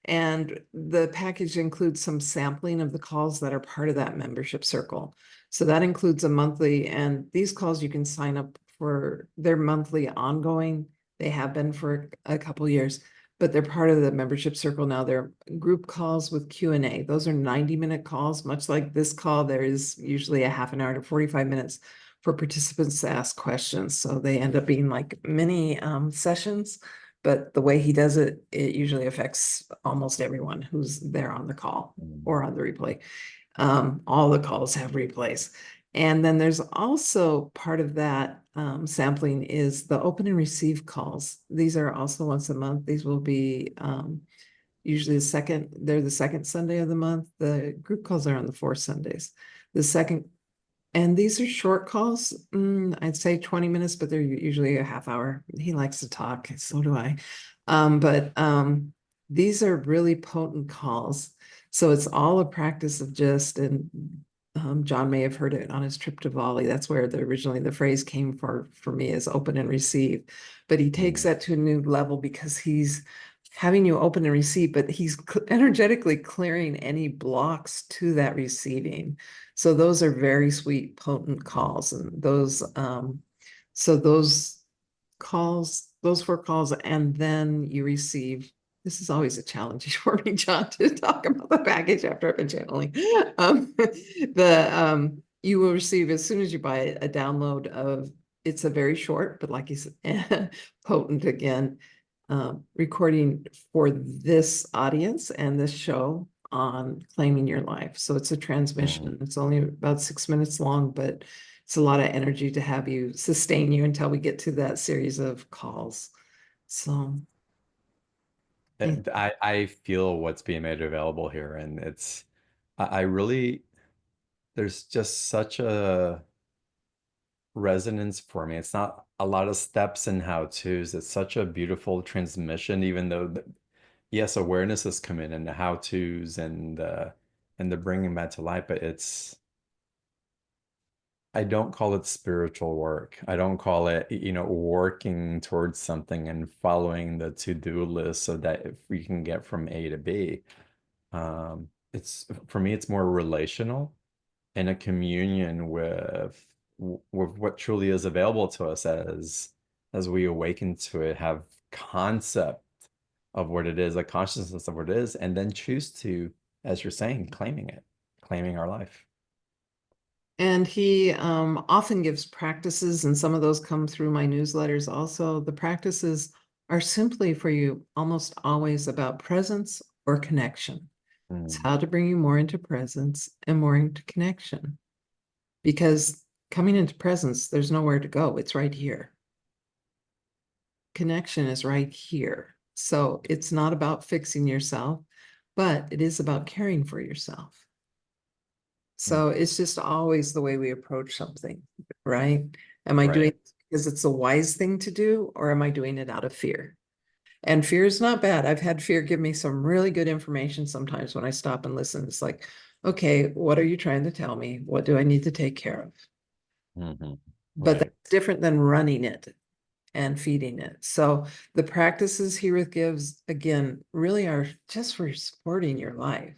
Speaker 2: and the package includes some sampling of the calls that are part of that membership circle. So that includes a monthly, and these calls you can sign up for. They're monthly ongoing. They have been for a couple years, but they're part of the membership circle now. They're group calls with Q&A. Those are 90-minute calls, much like this call. There is usually a half an hour to 45 minutes for participants to ask questions. So they end up being like mini sessions, but the way he does it, it usually affects almost everyone who's there on the call or on the replay. All the calls have replays. And then there's also part of that sampling is the open and receive calls. These are also once a month. These will be usually they're the second Sunday of the month. The group calls are on the 4th Sundays. And these are short calls. I'd say 20 minutes, but they're usually a half hour. He likes to talk, so do I. But these are really potent calls. So it's all a practice of and John may have heard it on his trip to Bali. That's where originally the phrase came for me, is open and receive. But he takes that to a new level because he's having you open and receive, but he's energetically clearing any blocks to that receiving. So those are very sweet, potent calls. And those calls those 4 calls, and then you receive, this is always a challenge for me, John, to talk about the package after I've been channeling. You will receive, as soon as you buy it, a download of, it's a very short, but like you said, potent again, recording for this audience and this show on claiming your life. So it's a transmission. It's only about 6 minutes long, but it's a lot of energy to have you sustain you until we get to that series of calls. So
Speaker 1: I feel what's being made available here, and it's I really there's just such a resonance for me. It's not a lot of steps and how-tos. It's such a beautiful transmission, even though yes, awareness has come in and the how-tos and the bringing back to life, but it's I don't call it spiritual work. I don't call it, working towards something and following the to-do list so that if we can get from A to B. It's for me, it's more relational and a communion with what truly is available to us as we awaken to it, have concept of what it is, a consciousness of what it is, and then choose to, as you're saying, claiming it, claiming our life.
Speaker 2: and he often gives practices, and some of those come through my newsletters also. The practices are simply for you almost always about presence or connection. It's
Speaker 1: Mm,
Speaker 2: how to bring you more into presence and more into connection. Because coming into presence, there's nowhere to go. It's right here. Connection is right here. So it's not about fixing yourself, but it is about caring for yourself.
Speaker 1: mm,
Speaker 2: So it's just always the way we approach something, right? Am I doing
Speaker 1: right.
Speaker 2: it because it's a wise thing to do, or am I doing it out of fear? And fear is not bad. I've had fear give me some really good information sometimes when I stop and listen. It's like, okay, what are you trying to tell me? What do I need to take care of?
Speaker 1: Hmm.
Speaker 2: But
Speaker 1: Right.
Speaker 2: that's different than running it and feeding it. So the practices Herith gives, again, really are just for supporting your life.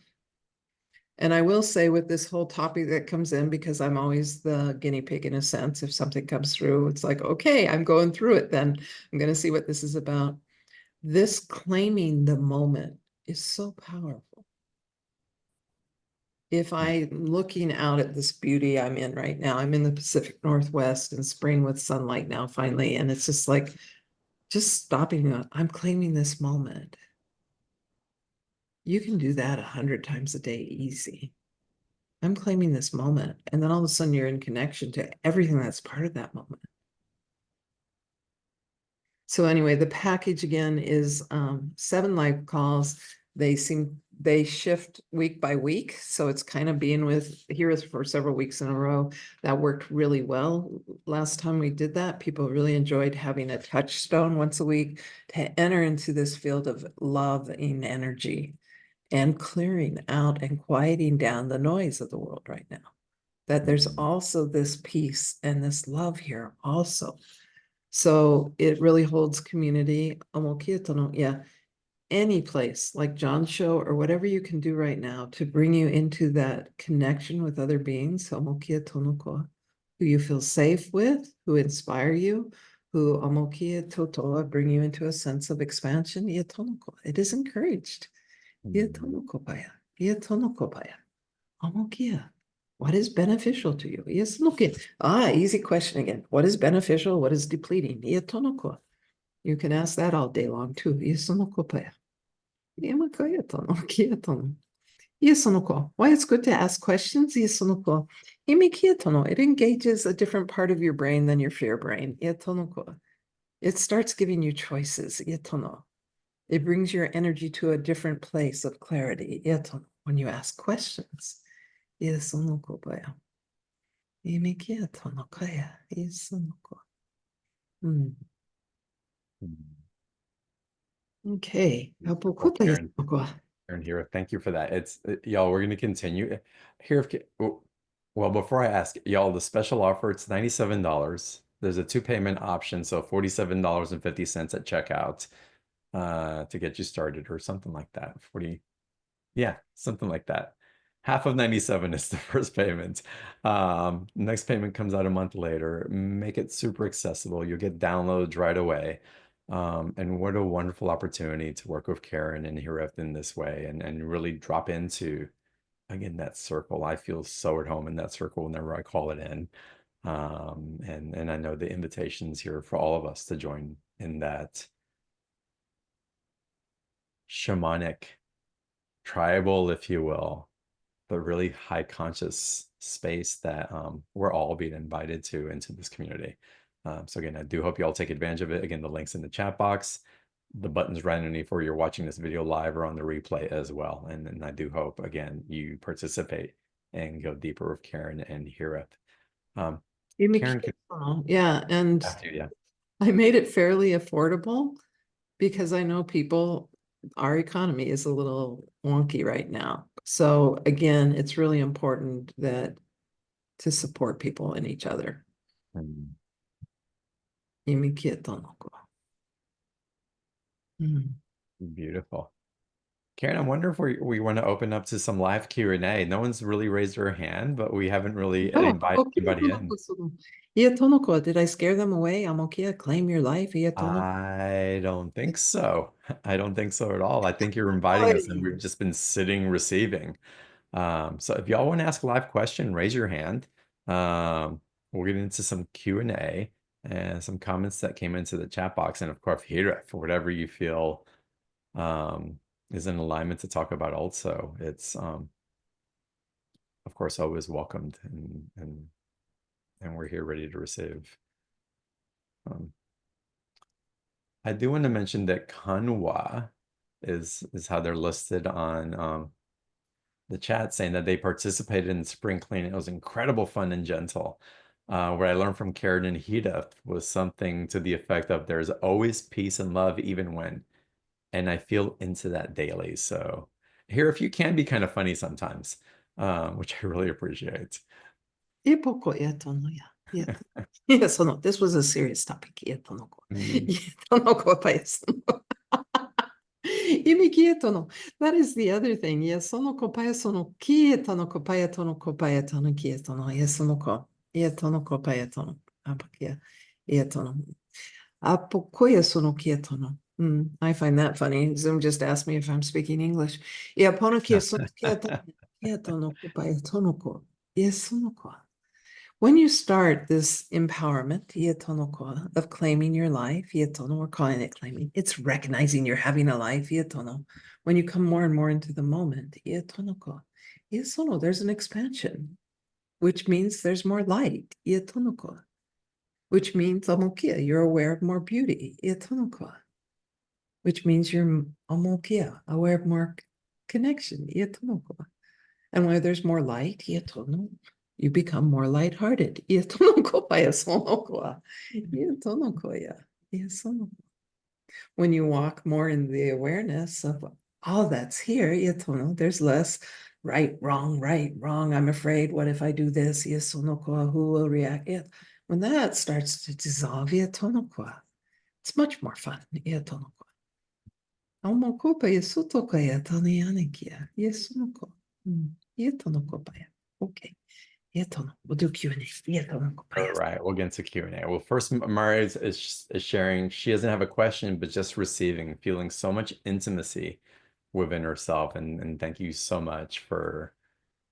Speaker 2: And I will say with this whole topic that comes in, because I'm always the guinea pig in a sense, if something comes through, it's like, okay, I'm going through it, then I'm going to see what this is about. This claiming the moment is so powerful. If
Speaker 1: Mm,
Speaker 2: I'm looking out at this beauty I'm in right now, I'm in the Pacific Northwest in spring with sunlight now finally, and it's just like, just stopping, I'm claiming this moment. You can do that 100 times a day easy. I'm claiming this moment. And then all of a sudden you're in connection to everything that's part of that moment. So anyway, the package again is 7 live calls. They shift week by week. So it's kind of being with here for several weeks in a row. That worked really well. Last time we did that, people really enjoyed having a touchstone once a week to enter into this field of loving energy and clearing out and quieting down the noise of the world right now. That there's
Speaker 1: mm,
Speaker 2: also this peace and this love here also. So it really holds community. Yeah, any place like John's show or whatever you can do right now to bring you into that connection with other beings, who you feel safe with, who inspire you, who bring you into a sense of expansion. It is encouraged.
Speaker 1: mm,
Speaker 2: What is beneficial to you? Yes, look it. Easy question again. What is beneficial? What is depleting? You can ask that all day long too. Why it's good to ask questions? It engages a different part of your brain than your fear brain. It starts giving you choices. It brings your energy to a different place of clarity. When you ask questions. Hmm.
Speaker 1: mm.
Speaker 2: Okay.
Speaker 1: Well, Karen here, thank you for that. Y'all, we're going to continue here. Well, before I ask y'all, the special offer, it's $97. There's a 2 payment option, so $47.50 at checkout to get you started or something like that. 40, yeah, something like that. Half of 97 is the first payment. Next payment comes out a month later. Make it super accessible. You'll get downloads right away. And what a wonderful opportunity to work with Karen and Herith in this way and really drop into, again, that circle. I feel so at home in that circle whenever I call it in. And I know the invitation's here for all of us to join in that shamanic, tribal, if you will, but really high conscious space that we're all being invited to into this community. So again, I do hope you all take advantage of it. Again, the link's in the chat box. The button's right underneath where you're watching this video live or on the replay as well. And I do hope, again, you participate and go deeper with Karen and Herith. Karen, could
Speaker 2: Yeah, and
Speaker 1: ask you, yeah.
Speaker 2: I made it fairly affordable because I know people, our economy is a little wonky right now. So again, it's really important that to support people and each other.
Speaker 1: Mm, beautiful. Karen, I wonder if we want to open up to some live Q&A. No one's really raised their hand, but we haven't really invited anybody in.
Speaker 2: Did I scare them away? I'm okay. Claim your life.
Speaker 1: I don't think so. I don't think so at all. I think you're inviting us and we've just been sitting receiving. So if y'all want to ask a live question, raise your hand. We'll get into some Q&A and some comments that came into the chat box. And of course, Hira, for whatever you feel is in alignment to talk about also. It's of course always welcomed and we're here ready to receive. I do want to mention that Kanwa is how they're listed on the chat, saying that they participated in spring cleaning. It was incredible fun and gentle. What I learned from Karen and Hida was something to the effect of there's always peace and love even when, and I feel into that daily. So here, if you can be kind of funny sometimes, which I really appreciate.
Speaker 2: This was a serious topic.
Speaker 1: Mm.
Speaker 2: That is the other thing. Yesono kopaya sono kietono kopaya tono kopaya tono kietono. Yesono ko. Ietono kopaya tono. Apakia. Ietono. Apokoya sono kietono. I find that funny. Zoom just asked me if I'm speaking English. Iapono kiesono kietono. Kietono kopaya tono ko. Yesono ko. When you start this empowerment, of claiming your life, we're calling it claiming, it's recognizing you're having a life. When you come more and more into the moment, there's an expansion, which means there's more light, which means you're aware of more beauty, which means you're aware of more connection. And where there's more light, you become more lighthearted. When you walk more in the awareness of all that's here, there's less right, wrong. I'm afraid. What if I do this? Who will react? When that starts to dissolve, it's much more fun. Okay. We'll do Q&A.
Speaker 1: All right, we'll get into Q&A. Well, first, Mari is sharing she doesn't have a question, but just receiving, feeling so much intimacy within herself. And thank you so much for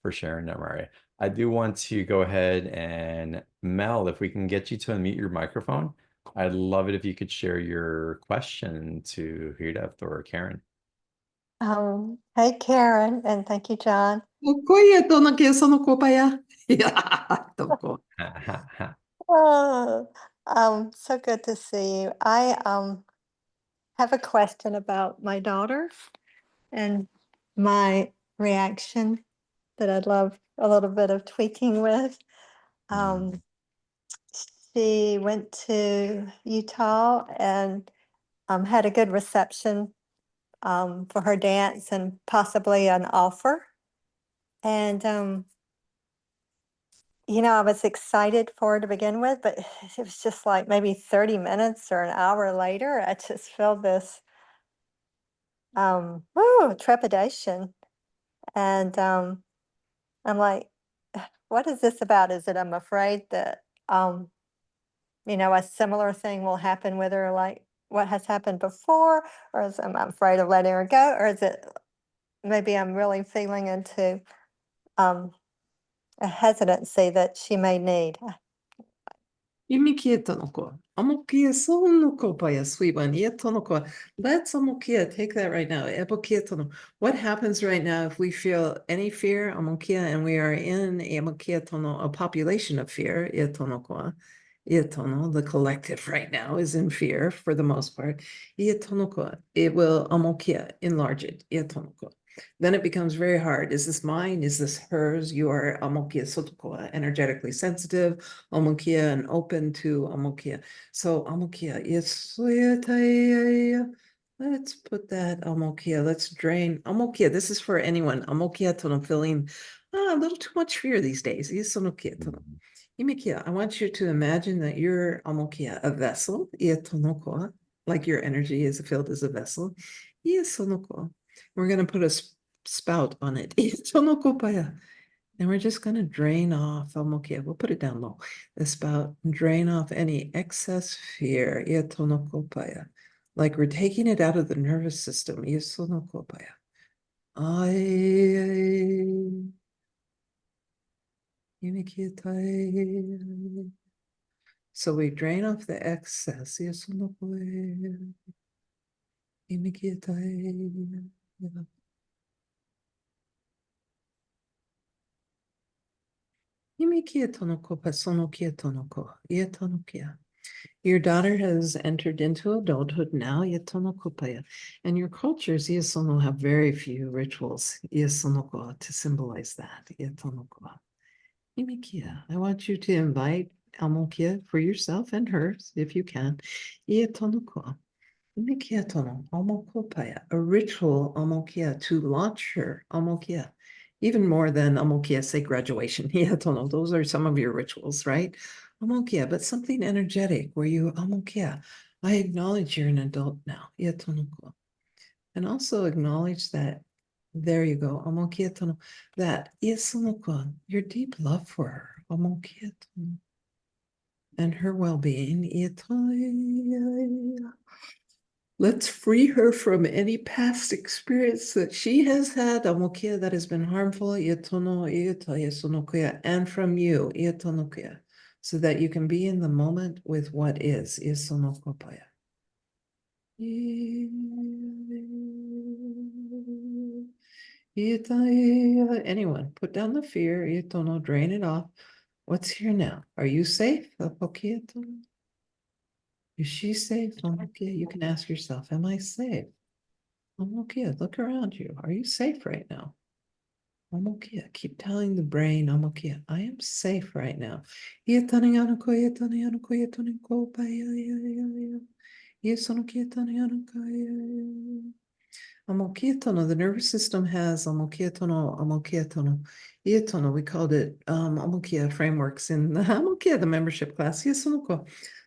Speaker 1: sharing that, Mari. I do want to go ahead and Mel, if we can get you to unmute your microphone, I'd love it if you could share your question to Hida or Karen.
Speaker 3: Hey, Karen, and thank you, John. Oh, so good to see you. I have a question about my daughter and my reaction that I'd love a little bit of tweaking with. She went to Utah and had a good reception for her dance and possibly an offer. And I was excited for her to begin with, but it was just like maybe 30 minutes or an hour later, I just felt this trepidation. And I'm like, what is this about? Is it I'm afraid that a similar thing will happen with her like what has happened before, or is I'm afraid of letting her go, or is it maybe I'm really feeling into a hesitancy that she may need?
Speaker 2: Imikia tonoko. Amokia sonoko paya sweet one. Ia tonoko. Let's amokia take that right now. Ebokia tono. What happens right now if we feel any fear, amokia, and we are in amokia tono, a population of fear, ia tonoko. Ia tono, the collective right now is in fear for the most part. Ia tonoko. It will amokia, enlarge it. Ia tonoko. Then it becomes very hard. Is this mine? Is this hers? You are amokia sotokoa, energetically sensitive, amokia, and open to amokia. So amokia, let's put that amokia. Let's drain amokia. This is for anyone. Amokia tono feeling a little too much fear these days. Isonokia tono. Imikia, I want you to imagine that you're amokia, a vessel. Ietonokoa, like your energy is filled as a vessel. Iesonokoa. We're going to put a spout on it. And we're just going to drain off. We'll put it down low. The spout, drain off any excess fear. Like we're taking it out of the nervous system. So we drain off the excess. Your daughter has entered into adulthood now, and your cultures have very few rituals to symbolize that. I want you to invite Amokia for yourself and hers, if you can. A ritual amokia to launch her amokia, even more than amokia, say graduation. Those are some of your rituals, right? Amokia, but something energetic where you amokia. I acknowledge you're an adult now. And also acknowledge that there you go. Amokia tono. That your deep love for her. Amokia tono. And her well-being. Let's free her from any past experience that she has had, amokia, that has been harmful, and from you, so that you can be in the moment with what is. Anyone, put down the fear, drain it off. What's here now? Are you safe? Is she safe? Okay, you can ask yourself, am I safe? I'm okay. Look around you. Are you safe right now? I'm okay. Keep telling the brain, I'm okay. I am safe right now. Amokietono, the nervous system has amokietono. We called it amokia frameworks in the amokia, the membership class.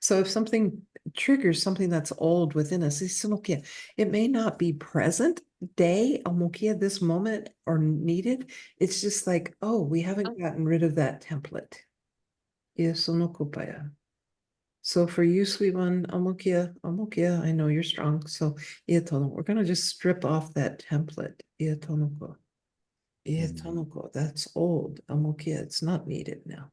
Speaker 2: So if something triggers something that's old within us, it may not be present day, amokia, this moment or needed. It's just like, oh, we haven't gotten rid of that template. So for you, sweet one, amokia, I know you're strong. So we're gonna just strip off that template. That's old. Amokia, it's not needed now.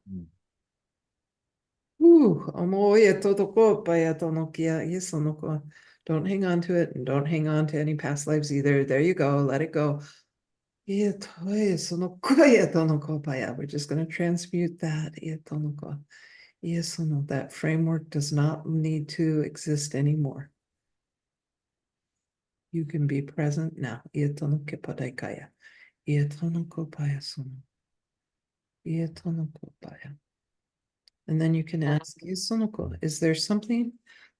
Speaker 2: Don't hang on to it, and don't hang on to any past lives either. There you go. Let it go. We're just gonna transmute that. That framework does not need to exist anymore. You can be present now. And then you can ask, is there something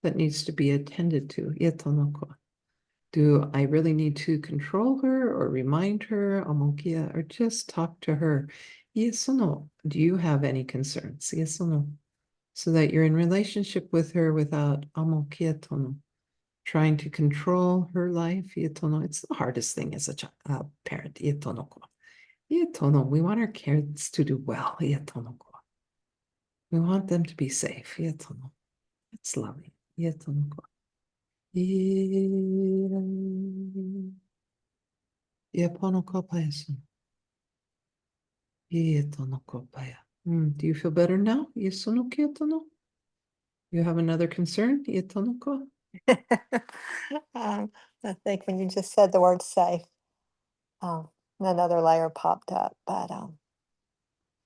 Speaker 2: that needs to be attended to? Do I really need to control her or remind her, or just talk to her? Do you have any concerns? So that you're in relationship with her without trying to control her life. It's the hardest thing as a parent. We want our kids to do well. We want them to be safe. It's loving. Do you feel better now? You have another concern?
Speaker 3: I think when you just said the word safe, another layer popped up, but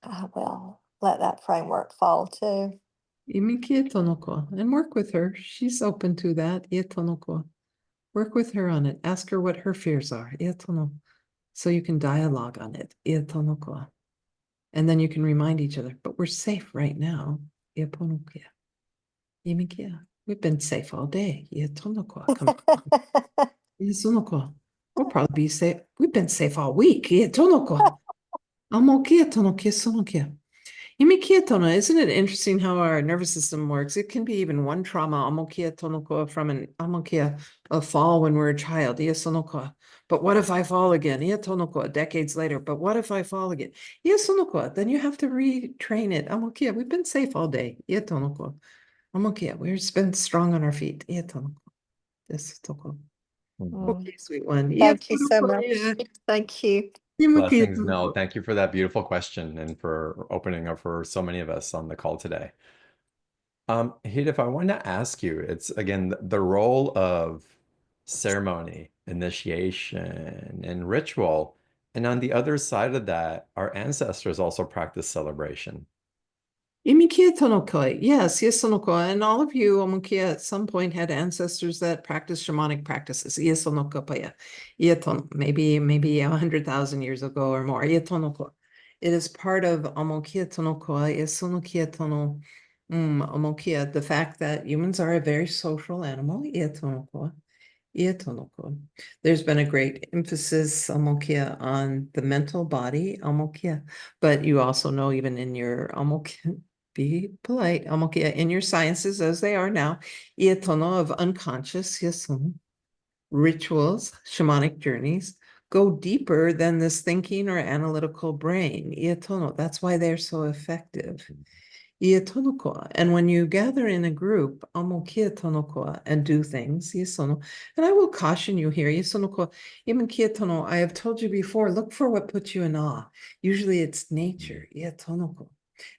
Speaker 3: I will let that framework fall too.
Speaker 2: And work with her. She's open to that. Work with her on it. Ask her what her fears are. So you can dialogue on it. And then you can remind each other, but we're safe right now. We've been safe all day. Come We'll probably be safe. We've been safe all week. Isn't it interesting how our nervous system works? It can be even one trauma from a fall when we're a child. But what if I fall again? Decades later. But what if I fall again? Then you have to retrain it. We've been safe all day. We've been strong on our feet. Okay, sweet one.
Speaker 3: Thank you so much. Thank you.
Speaker 1: Blessings, Mel. Thank you for that beautiful question and for opening up for so many of us on the call today. If I want to ask you, it's again the role of ceremony, initiation, and ritual. And on the other side of that, our ancestors also practice celebration.
Speaker 2: Yes, and all of you, at some point had ancestors that practiced shamanic practices. Maybe 100,000 years ago or more. It is part of the fact that humans are a very social animal. There's been a great emphasis on the mental body, but you also know even in your be polite, in your sciences as they are now, of unconscious, rituals, shamanic journeys go deeper than this thinking or analytical brain. That's why they're so effective. And when you gather in a group, and do things, and I will caution you here, I have told you before, look for what puts you in awe. Usually it's nature.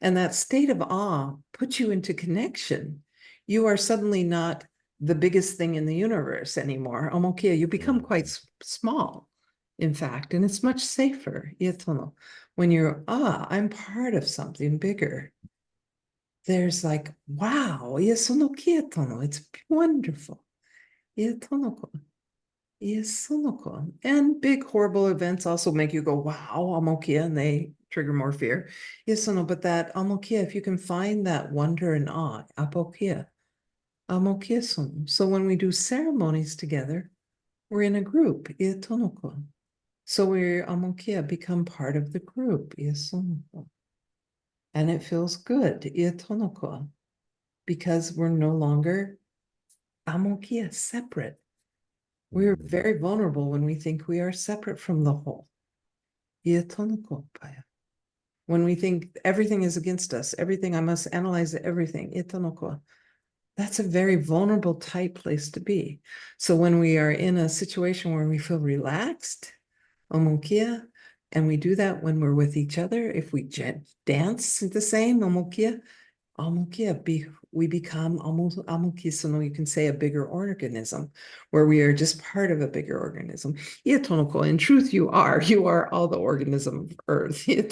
Speaker 2: And that state of awe puts you into connection. You are suddenly not the biggest thing in the universe anymore. You become quite small, in fact, and it's much safer. When you're, I'm part of something bigger. There's like, wow, it's wonderful. And big horrible events also make you go, wow, and they trigger more fear. But that if you can find that wonder and awe, so when we do ceremonies together, we're in a group. So we're become part of the group. And it feels good. Because we're no longer separate. We're very vulnerable when we think we are separate from the whole. When we think everything is against us, everything, I must analyze everything. That's a very vulnerable, tight place to be. So when we are in a situation where we feel relaxed, and we do that when we're with each other, if we dance the same, we become almost so you can say a bigger organism, where we are just part of a bigger organism. In truth, you are all the organism of Earth. You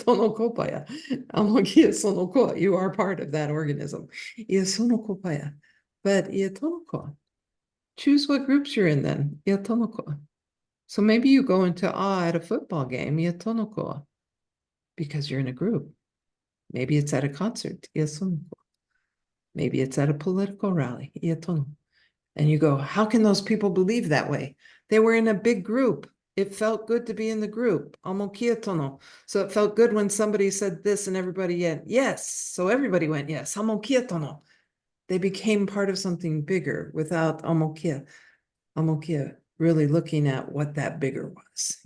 Speaker 2: are part of that organism. But choose what groups you're in then. So maybe you go into awe at a football game, because you're in a group. Maybe it's at a concert. Maybe it's at a political rally. And you go, how can those people believe that way? They were in a big group. It felt good to be in the group. So it felt good when somebody said this and everybody went, yes. So everybody went, yes. They became part of something bigger without really looking at what that bigger was.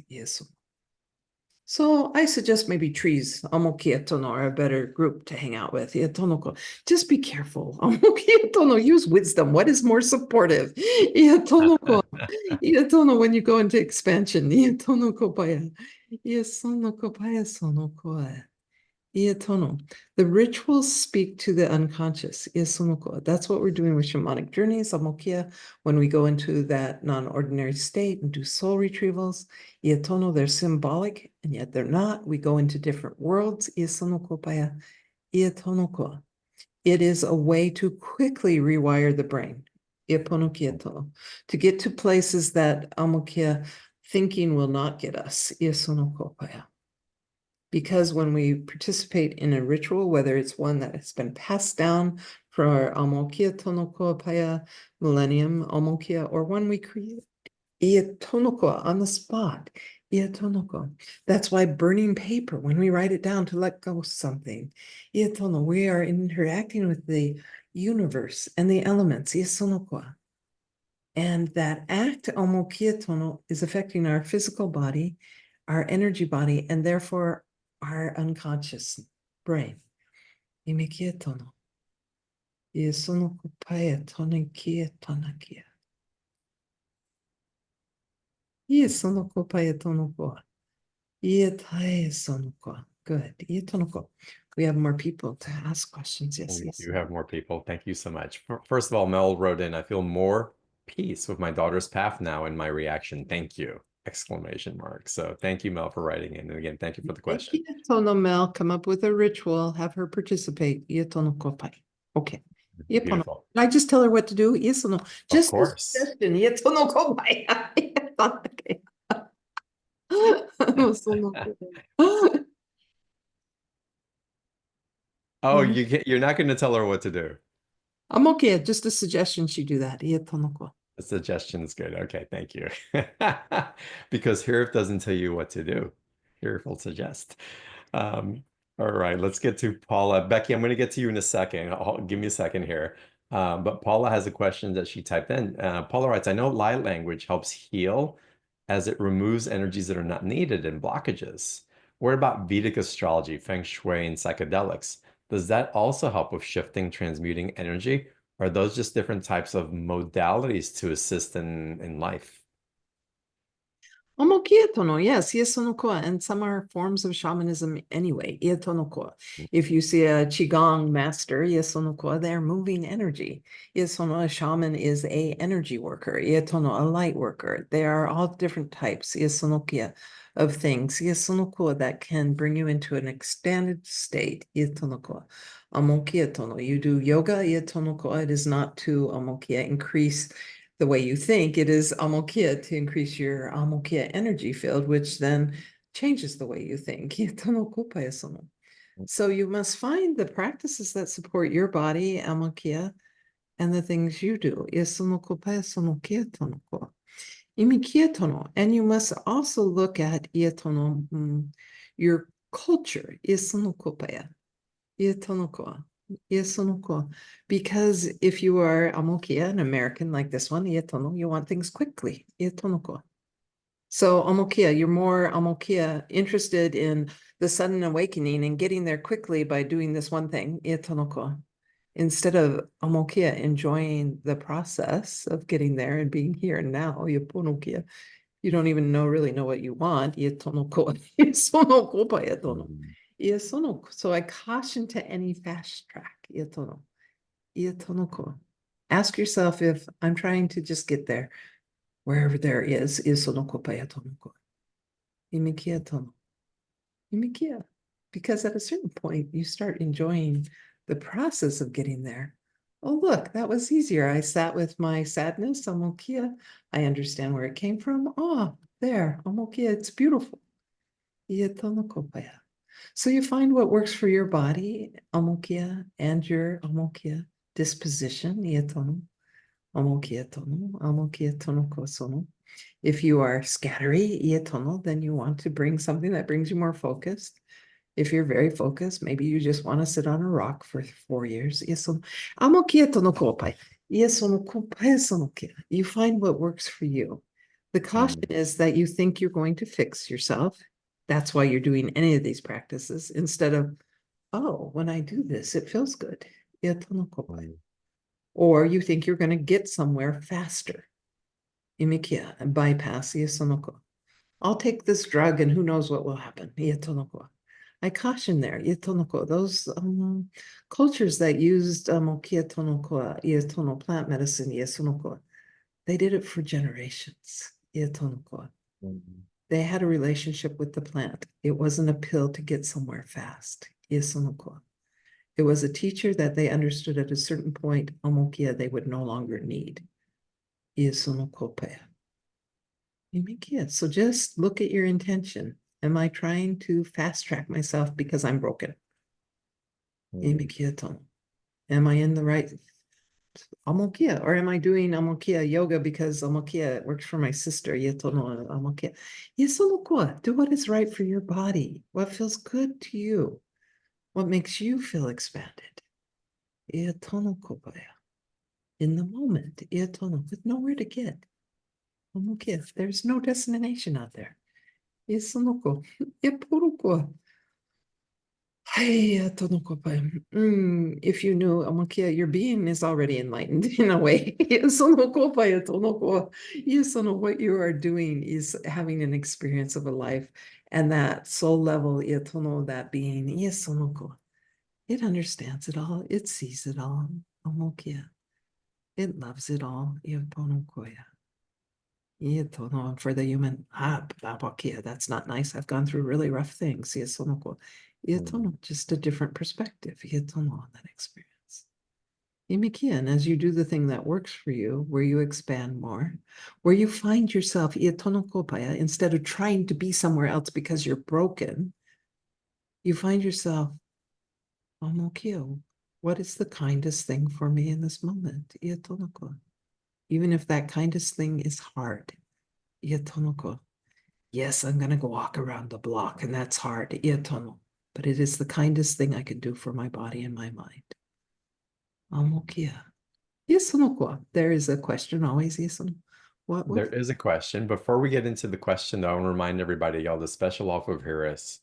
Speaker 2: So I suggest maybe trees, amokia tono, are a better group to hang out with. Ia tono ko. Just be careful. Amokia tono, use wisdom. What is more supportive? Ia tono ko. Ia tono, when you go into expansion. Ia tono ko paya. Ia sono ko paya sono ko. Ia tono. The rituals speak to the unconscious. Ia sono ko. That's what we're doing with shamanic journeys, amokia, when we go into that non-ordinary state and do soul retrievals. Ia tono, they're symbolic, and yet they're not. We go into different worlds. Ia sono ko paya. Ia tono ko. It is a way to quickly rewire the brain. Ia pono kia tono. To get to places that amokia thinking will not get us. Ia sono ko paya. Because when we participate in a ritual, whether it's one that has been passed down from our amokia tonoko paya millennium amokia, or one we create, ia tonoko on the spot, ia tonoko. That's why burning paper, when we write it down to let go of something, ia tono, we are interacting with the universe and the elements, ia sonoko. And that act, amokia tono, is affecting our physical body, our energy body, and therefore our unconscious brain. Imikia tono. Ia sono kupaya tonikia tonakia. Ia sono kupaya tonoko. Ia tae sonoko. Good. Ia tonoko. We have more people to ask questions. Yes,
Speaker 1: We
Speaker 2: yes.
Speaker 1: do have more people. Thank you so much. First of all, Mel wrote in, I feel more peace with my daughter's path now in my reaction. Thank you! Exclamation mark. So thank you, Mel, for writing in. And again, thank you for the question.
Speaker 2: Ia tono Mel, come up with a ritual, have her participate. Ia tono kopai. Okay. Ia pono.
Speaker 1: Beautiful.
Speaker 2: Can I just tell her what to do? Ia sono. Just a
Speaker 1: course.
Speaker 2: suggestion. Ia tono kopai. Okay. Sono kopai.
Speaker 1: Oh, you're not going to tell her what to do.
Speaker 2: I'm okay. Just a suggestion she do that. Ia tono ko.
Speaker 1: The suggestion is good. Okay, thank you. Because Herith doesn't tell you what to do. Herith will suggest. All right, let's get to Paula. Becky, I'm going to get to you in a second. Give me a second here. But Paula has a question that she typed in. Paula writes, I know light language helps heal as it removes energies that are not needed and blockages. What about Vedic astrology, feng shui, and psychedelics? Does that also help with shifting, transmuting energy? Are those just different types of modalities to assist in life?
Speaker 2: Omokia tono, yes, ia sono ko, and some are forms of shamanism anyway. Ia tono ko. If you see a qigong master, ia sono ko, they're moving energy. Ia sono, a shaman is a energy worker. Ia tono, a light worker. They are all different types. Ia sono kia of things. Ia sono ko, that can bring you into an expanded state. Ia tono ko. Amokia tono. You do yoga. Ia tono ko. It is not to amokia increase the way you think. It is amokia to increase your amokia energy field, which then changes the way you think. So you must find the practices that support your body, amokia, and the things you do. And you must also look at your culture. Because if you are amokia, an American like this one, you want things quickly. So amokia, you're more amokia interested in the sudden awakening and getting there quickly by doing this one thing, instead of amokia enjoying the process of getting there and being here and now. You don't even really know what you want. So I caution to any fast track. Ask yourself, if I'm trying to just get there, wherever there is because at a certain point you start enjoying the process of getting there. Oh, look, that was easier. I sat with my sadness. I understand where it came from. Oh, there, it's beautiful. So you find what works for your body, amokia, and your amokia disposition. If you are scattery, then you want to bring something that brings you more focused. If you're very focused, maybe you just want to sit on a rock for 4 years. You find what works for you. The caution is that you think you're going to fix yourself. That's why you're doing any of these practices instead of, oh, when I do this, it feels good. Or you think you're going to get somewhere faster. Imikia and bypass. I'll take this drug and who knows what will happen. I caution there. Those cultures that used plant medicine, they did it for generations. They had a relationship with the plant. It wasn't a pill to get somewhere fast. It was a teacher that they understood at a certain point, they would no longer need. So just look at your intention. Am I trying to fast track myself because I'm broken? Am I in the right amokia? Or am I doing amokia yoga because amokia works for my sister? Do what is right for your body. What feels good to you? What makes you feel expanded? In the moment, with nowhere to get. There's no destination out there. If you knew, your being is already enlightened in a way. What you are doing is having an experience of a life, and that soul level, that being, it understands it all, it sees it all. It loves it all. For the human, that's not nice. I've gone through really rough things. Just a different perspective on that experience. And as you do the thing that works for you, where you expand more, where you find yourself instead of trying to be somewhere else because you're broken, you find yourself, what is the kindest thing for me in this moment? Even if that kindest thing is hard. Yes, I'm going to go walk around the block, and that's hard. But it is the kindest thing I can do for my body and my mind. There is a question always.
Speaker 1: There is a question. Before we get into the question, though, I want to remind everybody, y'all, the special offer of Herith.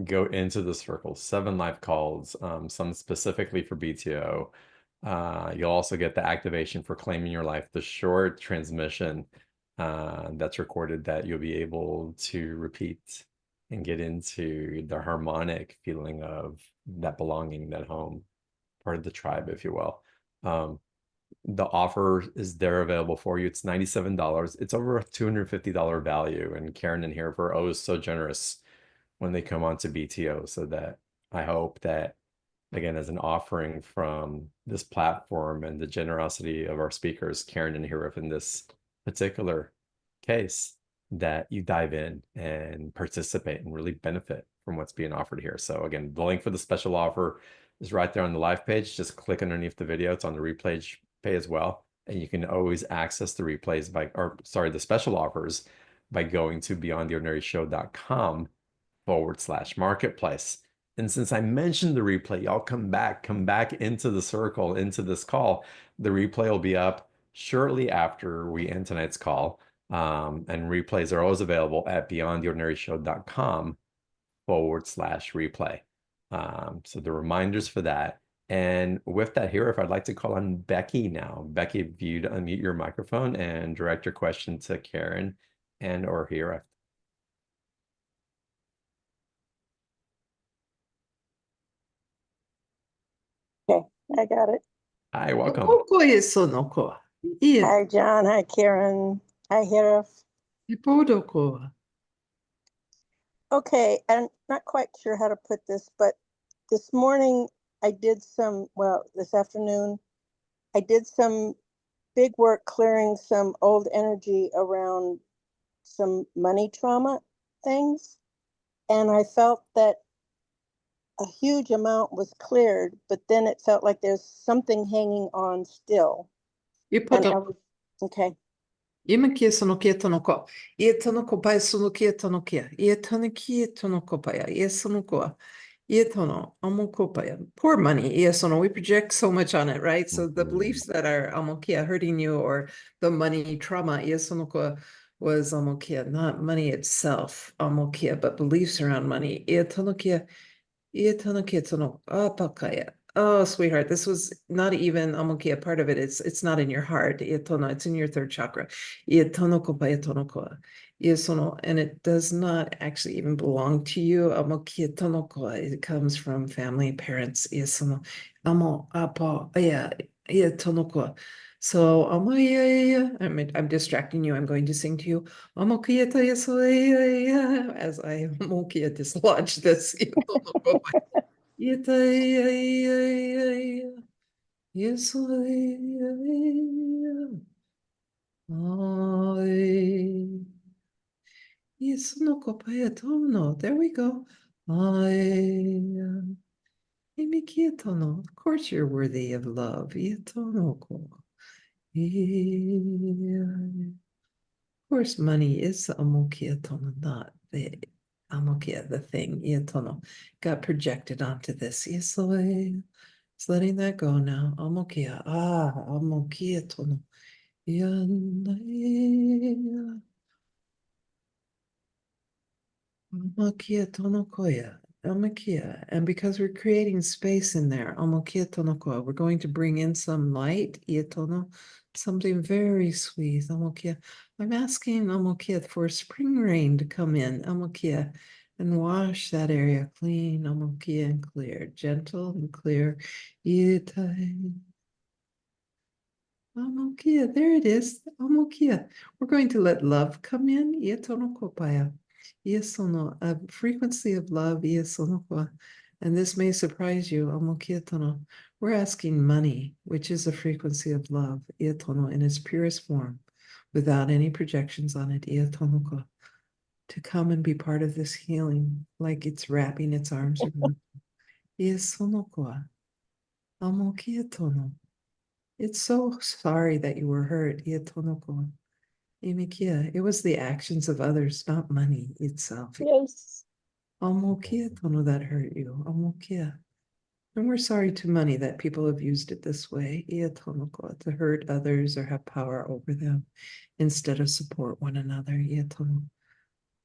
Speaker 1: Go into the circle, 7 live calls, some specifically for BTO. You'll also get the activation for claiming your life, the short transmission that's recorded that you'll be able to repeat and get into the harmonic feeling of that belonging, that home, part of the tribe, if you will. The offer is there available for you. It's $97. It's over a $250 value, and Karen and Herith are always so generous when they come onto BTO, so that I hope that, again, as an offering from this platform and the generosity of our speakers, Karen and Herith in this particular case, that you dive in and participate and really benefit from what's being offered here. So again, the link for the special offer is right there on the live page. Just click underneath the video. It's on the replay page as well. And you can always access the replays the special offers by going to beyondtheordinaryshow.com/marketplace. And since I mentioned the replay, y'all come back into the circle, into this call. The replay will be up shortly after we end tonight's call. And replays are always available at beyondtheordinaryshow.com/replay. So the reminders for that. And with that, Herith, I'd like to call on Becky now. Becky, if you'd unmute your microphone and direct your question to Karen and or Herith.
Speaker 4: Okay, I got it.
Speaker 1: Hi, welcome.
Speaker 4: Hi, John. Hi, Karen. Hi, Herith. Okay, I'm not quite sure how to put this, but this morning I did this afternoon, I did some big work clearing some old energy around some money trauma things. And I felt that a huge amount was cleared, but then it felt like there's something hanging on still. Okay.
Speaker 2: Poor money. We project so much on it, right? So the beliefs that are hurting you, or the money trauma, was amokia, not money itself, amokia, but beliefs around money. Ietonokia, oh, sweetheart, this was not even amokia part of it. It's not in your heart. It's in your third chakra. And it does not actually even belong to you. It comes from family, parents. So I'm distracting you. I'm going to sing to you. As I dislodge this. Yes, yes, no copayatono. There we go. Of course, you're worthy of love. Of course, money is amokiatono, not the amokia, the thing. Got projected onto this. Yes, it's letting that go now. Amokia. Amokiatono. Amakia tonokoya. Amakia. And because we're creating space in there, Amakia tonokoya, we're going to bring in some light, ietono, something very sweet. Amakia. I'm asking Amakia for spring rain to come in, Amakia, and wash that area clean, Amakia, and clear, gentle and clear. Ietai. Amokia, there it is. Amokia. We're going to let love come in. Ietono kopaya. Iesono, a frequency of love. Iesono kwa. And this may surprise you. Amokia tono. We're asking money, which is a frequency of love. Ietono in its purest form, without any projections on it. Ietono kwa. To come and be part of this healing, like it's wrapping its arms around. Iesono kwa. Amokia tono. It's so sorry that you were hurt. Iatonoko. Imikia. It was the actions of others, not money itself.
Speaker 4: Yes.
Speaker 2: Amokia tono that hurt you. Amokia. And we're sorry to money that people have used it this way. Iatonoko. To hurt others or have power over them instead of support one another. Iatono.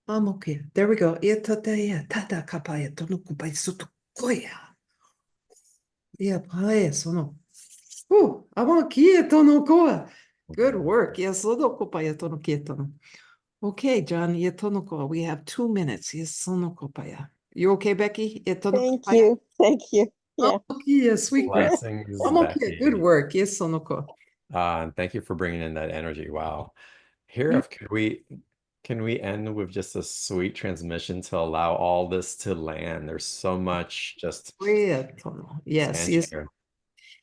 Speaker 2: Amokia. There we go. Iatoteya. Tata kapaya tonoko bai sotokoya. Iapae sono. Amakia. Good work. Yes, Lodokopaya Tonoketono. Okay, John, Yetonoko, we have 2 minutes. Yes, Sonokopaya. You okay, Becky?
Speaker 4: Thank
Speaker 2: Yetonokopaya?
Speaker 4: you. Thank you. Yeah.
Speaker 2: Okay, yes, sweet girl.
Speaker 1: Blessings,
Speaker 2: I'm okay. Good
Speaker 1: Becky.
Speaker 2: work. Yes, Sonoko.
Speaker 1: And thank you for bringing in that energy. Wow.
Speaker 2: You-
Speaker 1: Herith, can we end with just a sweet transmission to allow all this to land? There's so much just
Speaker 2: Yetono. Yes,
Speaker 1: expansion
Speaker 2: yes.
Speaker 1: here.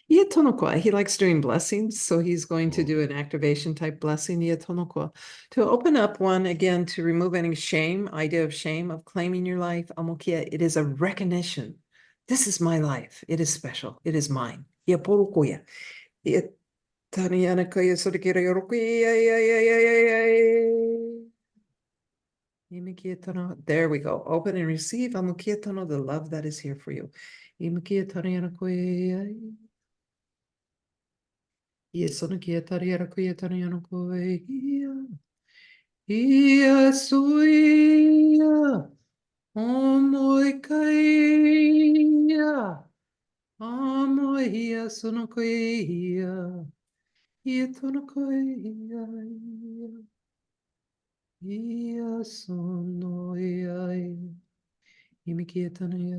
Speaker 2: Yetonoko. He likes doing blessings, so he's going to do an activation type blessing. Yetonoko. To open up one again, to remove any shame, idea of shame, of claiming your life. Amokia, it is a recognition. This is my life. It is special. It is mine. Yeporokoya. Yetanianakoya sodikira yorokoya. Imikietano. There we go. Open and receive. Amokietano, the love that is here for you. Imikietanianakoya. Yesono kietariara kuietariano koia. Ia suia. Omoi kaia. Amoi ia sono koia. Ia tono koia. Ia sono ia. Imikietano ia.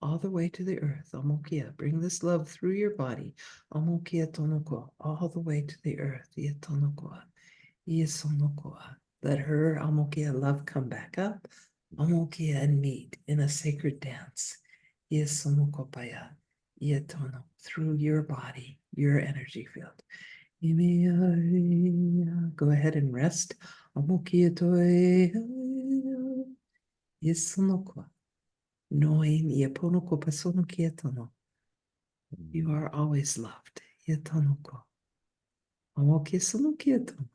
Speaker 2: All the way to the earth. Amokia, bring this love through your body. Amokia tonoko, all the way to the earth. Tonoko, Yesonoko. Let her Amokia love come back up. Amokia and meet in a sacred dance. Yesonoko paya. Yetono, through your body, your energy field. Go ahead and rest. Amokia toe. Yesonoko. Knowing Yeponoko Pasono Kietono, you are always loved. Yetonoko. Amokisono Kieton.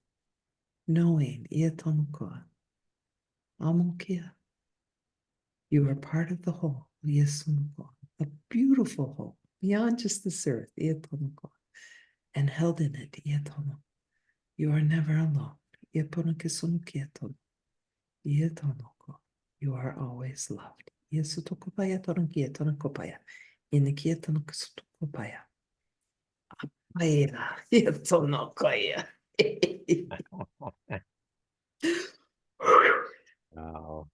Speaker 2: Knowing Yetonoko. Amokia. You are part of the whole. Yesunoko. A beautiful whole. Beyond just this earth. Yetonoko. And held in it. Yetono. You are never alone. Iepono sono quieto. Ietonoko. You are always loved. Yesutokopaya toronquieto nakopaya. Iniquieto no kusutokopaya. Apaya. Yetonokoya.
Speaker 1: Wow.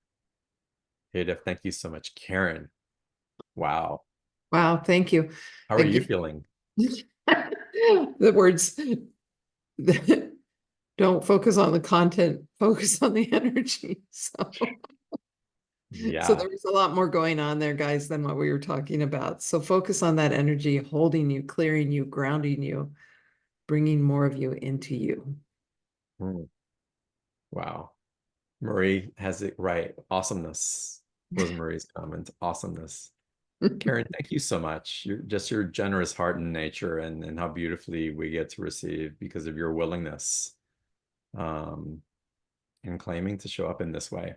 Speaker 1: Herith, thank you so much. Karen, wow.
Speaker 2: Wow, thank you.
Speaker 1: How are you
Speaker 2: Again,
Speaker 1: feeling?
Speaker 2: the words don't focus on the content, focus on the energy. So
Speaker 1: Yeah.
Speaker 2: there was a lot more going on there, guys, than what we were talking about. So focus on that energy, holding you, clearing you, grounding you, bringing more of you into you.
Speaker 1: Mm. Wow. Marie has it right. Awesomeness was Marie's comment. Awesomeness. Karen, thank you so much. Your generous heart and nature and how beautifully we get to receive because of your willingness and claiming to show up in this way.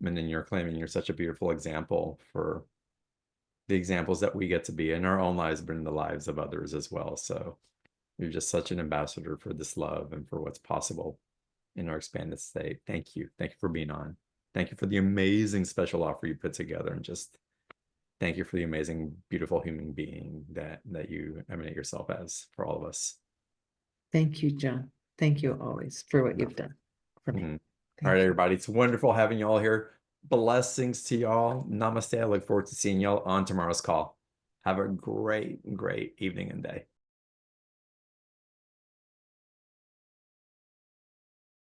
Speaker 1: And then you're claiming you're such a beautiful example for the examples that we get to be in our own lives, but in the lives of others as well. So you're just such an ambassador for this love and for what's possible in our expanded state. Thank you. Thank you for being on. Thank you for the amazing special offer you put together, and just thank you for the amazing, beautiful human being that you emanate yourself as for all of us.
Speaker 2: Thank you, John. Thank you always for what you've done for me.
Speaker 1: All right, everybody. It's wonderful having you all here. Blessings to y'all. Namaste. I look forward to seeing y'all on tomorrow's call. Have a great, great evening and day.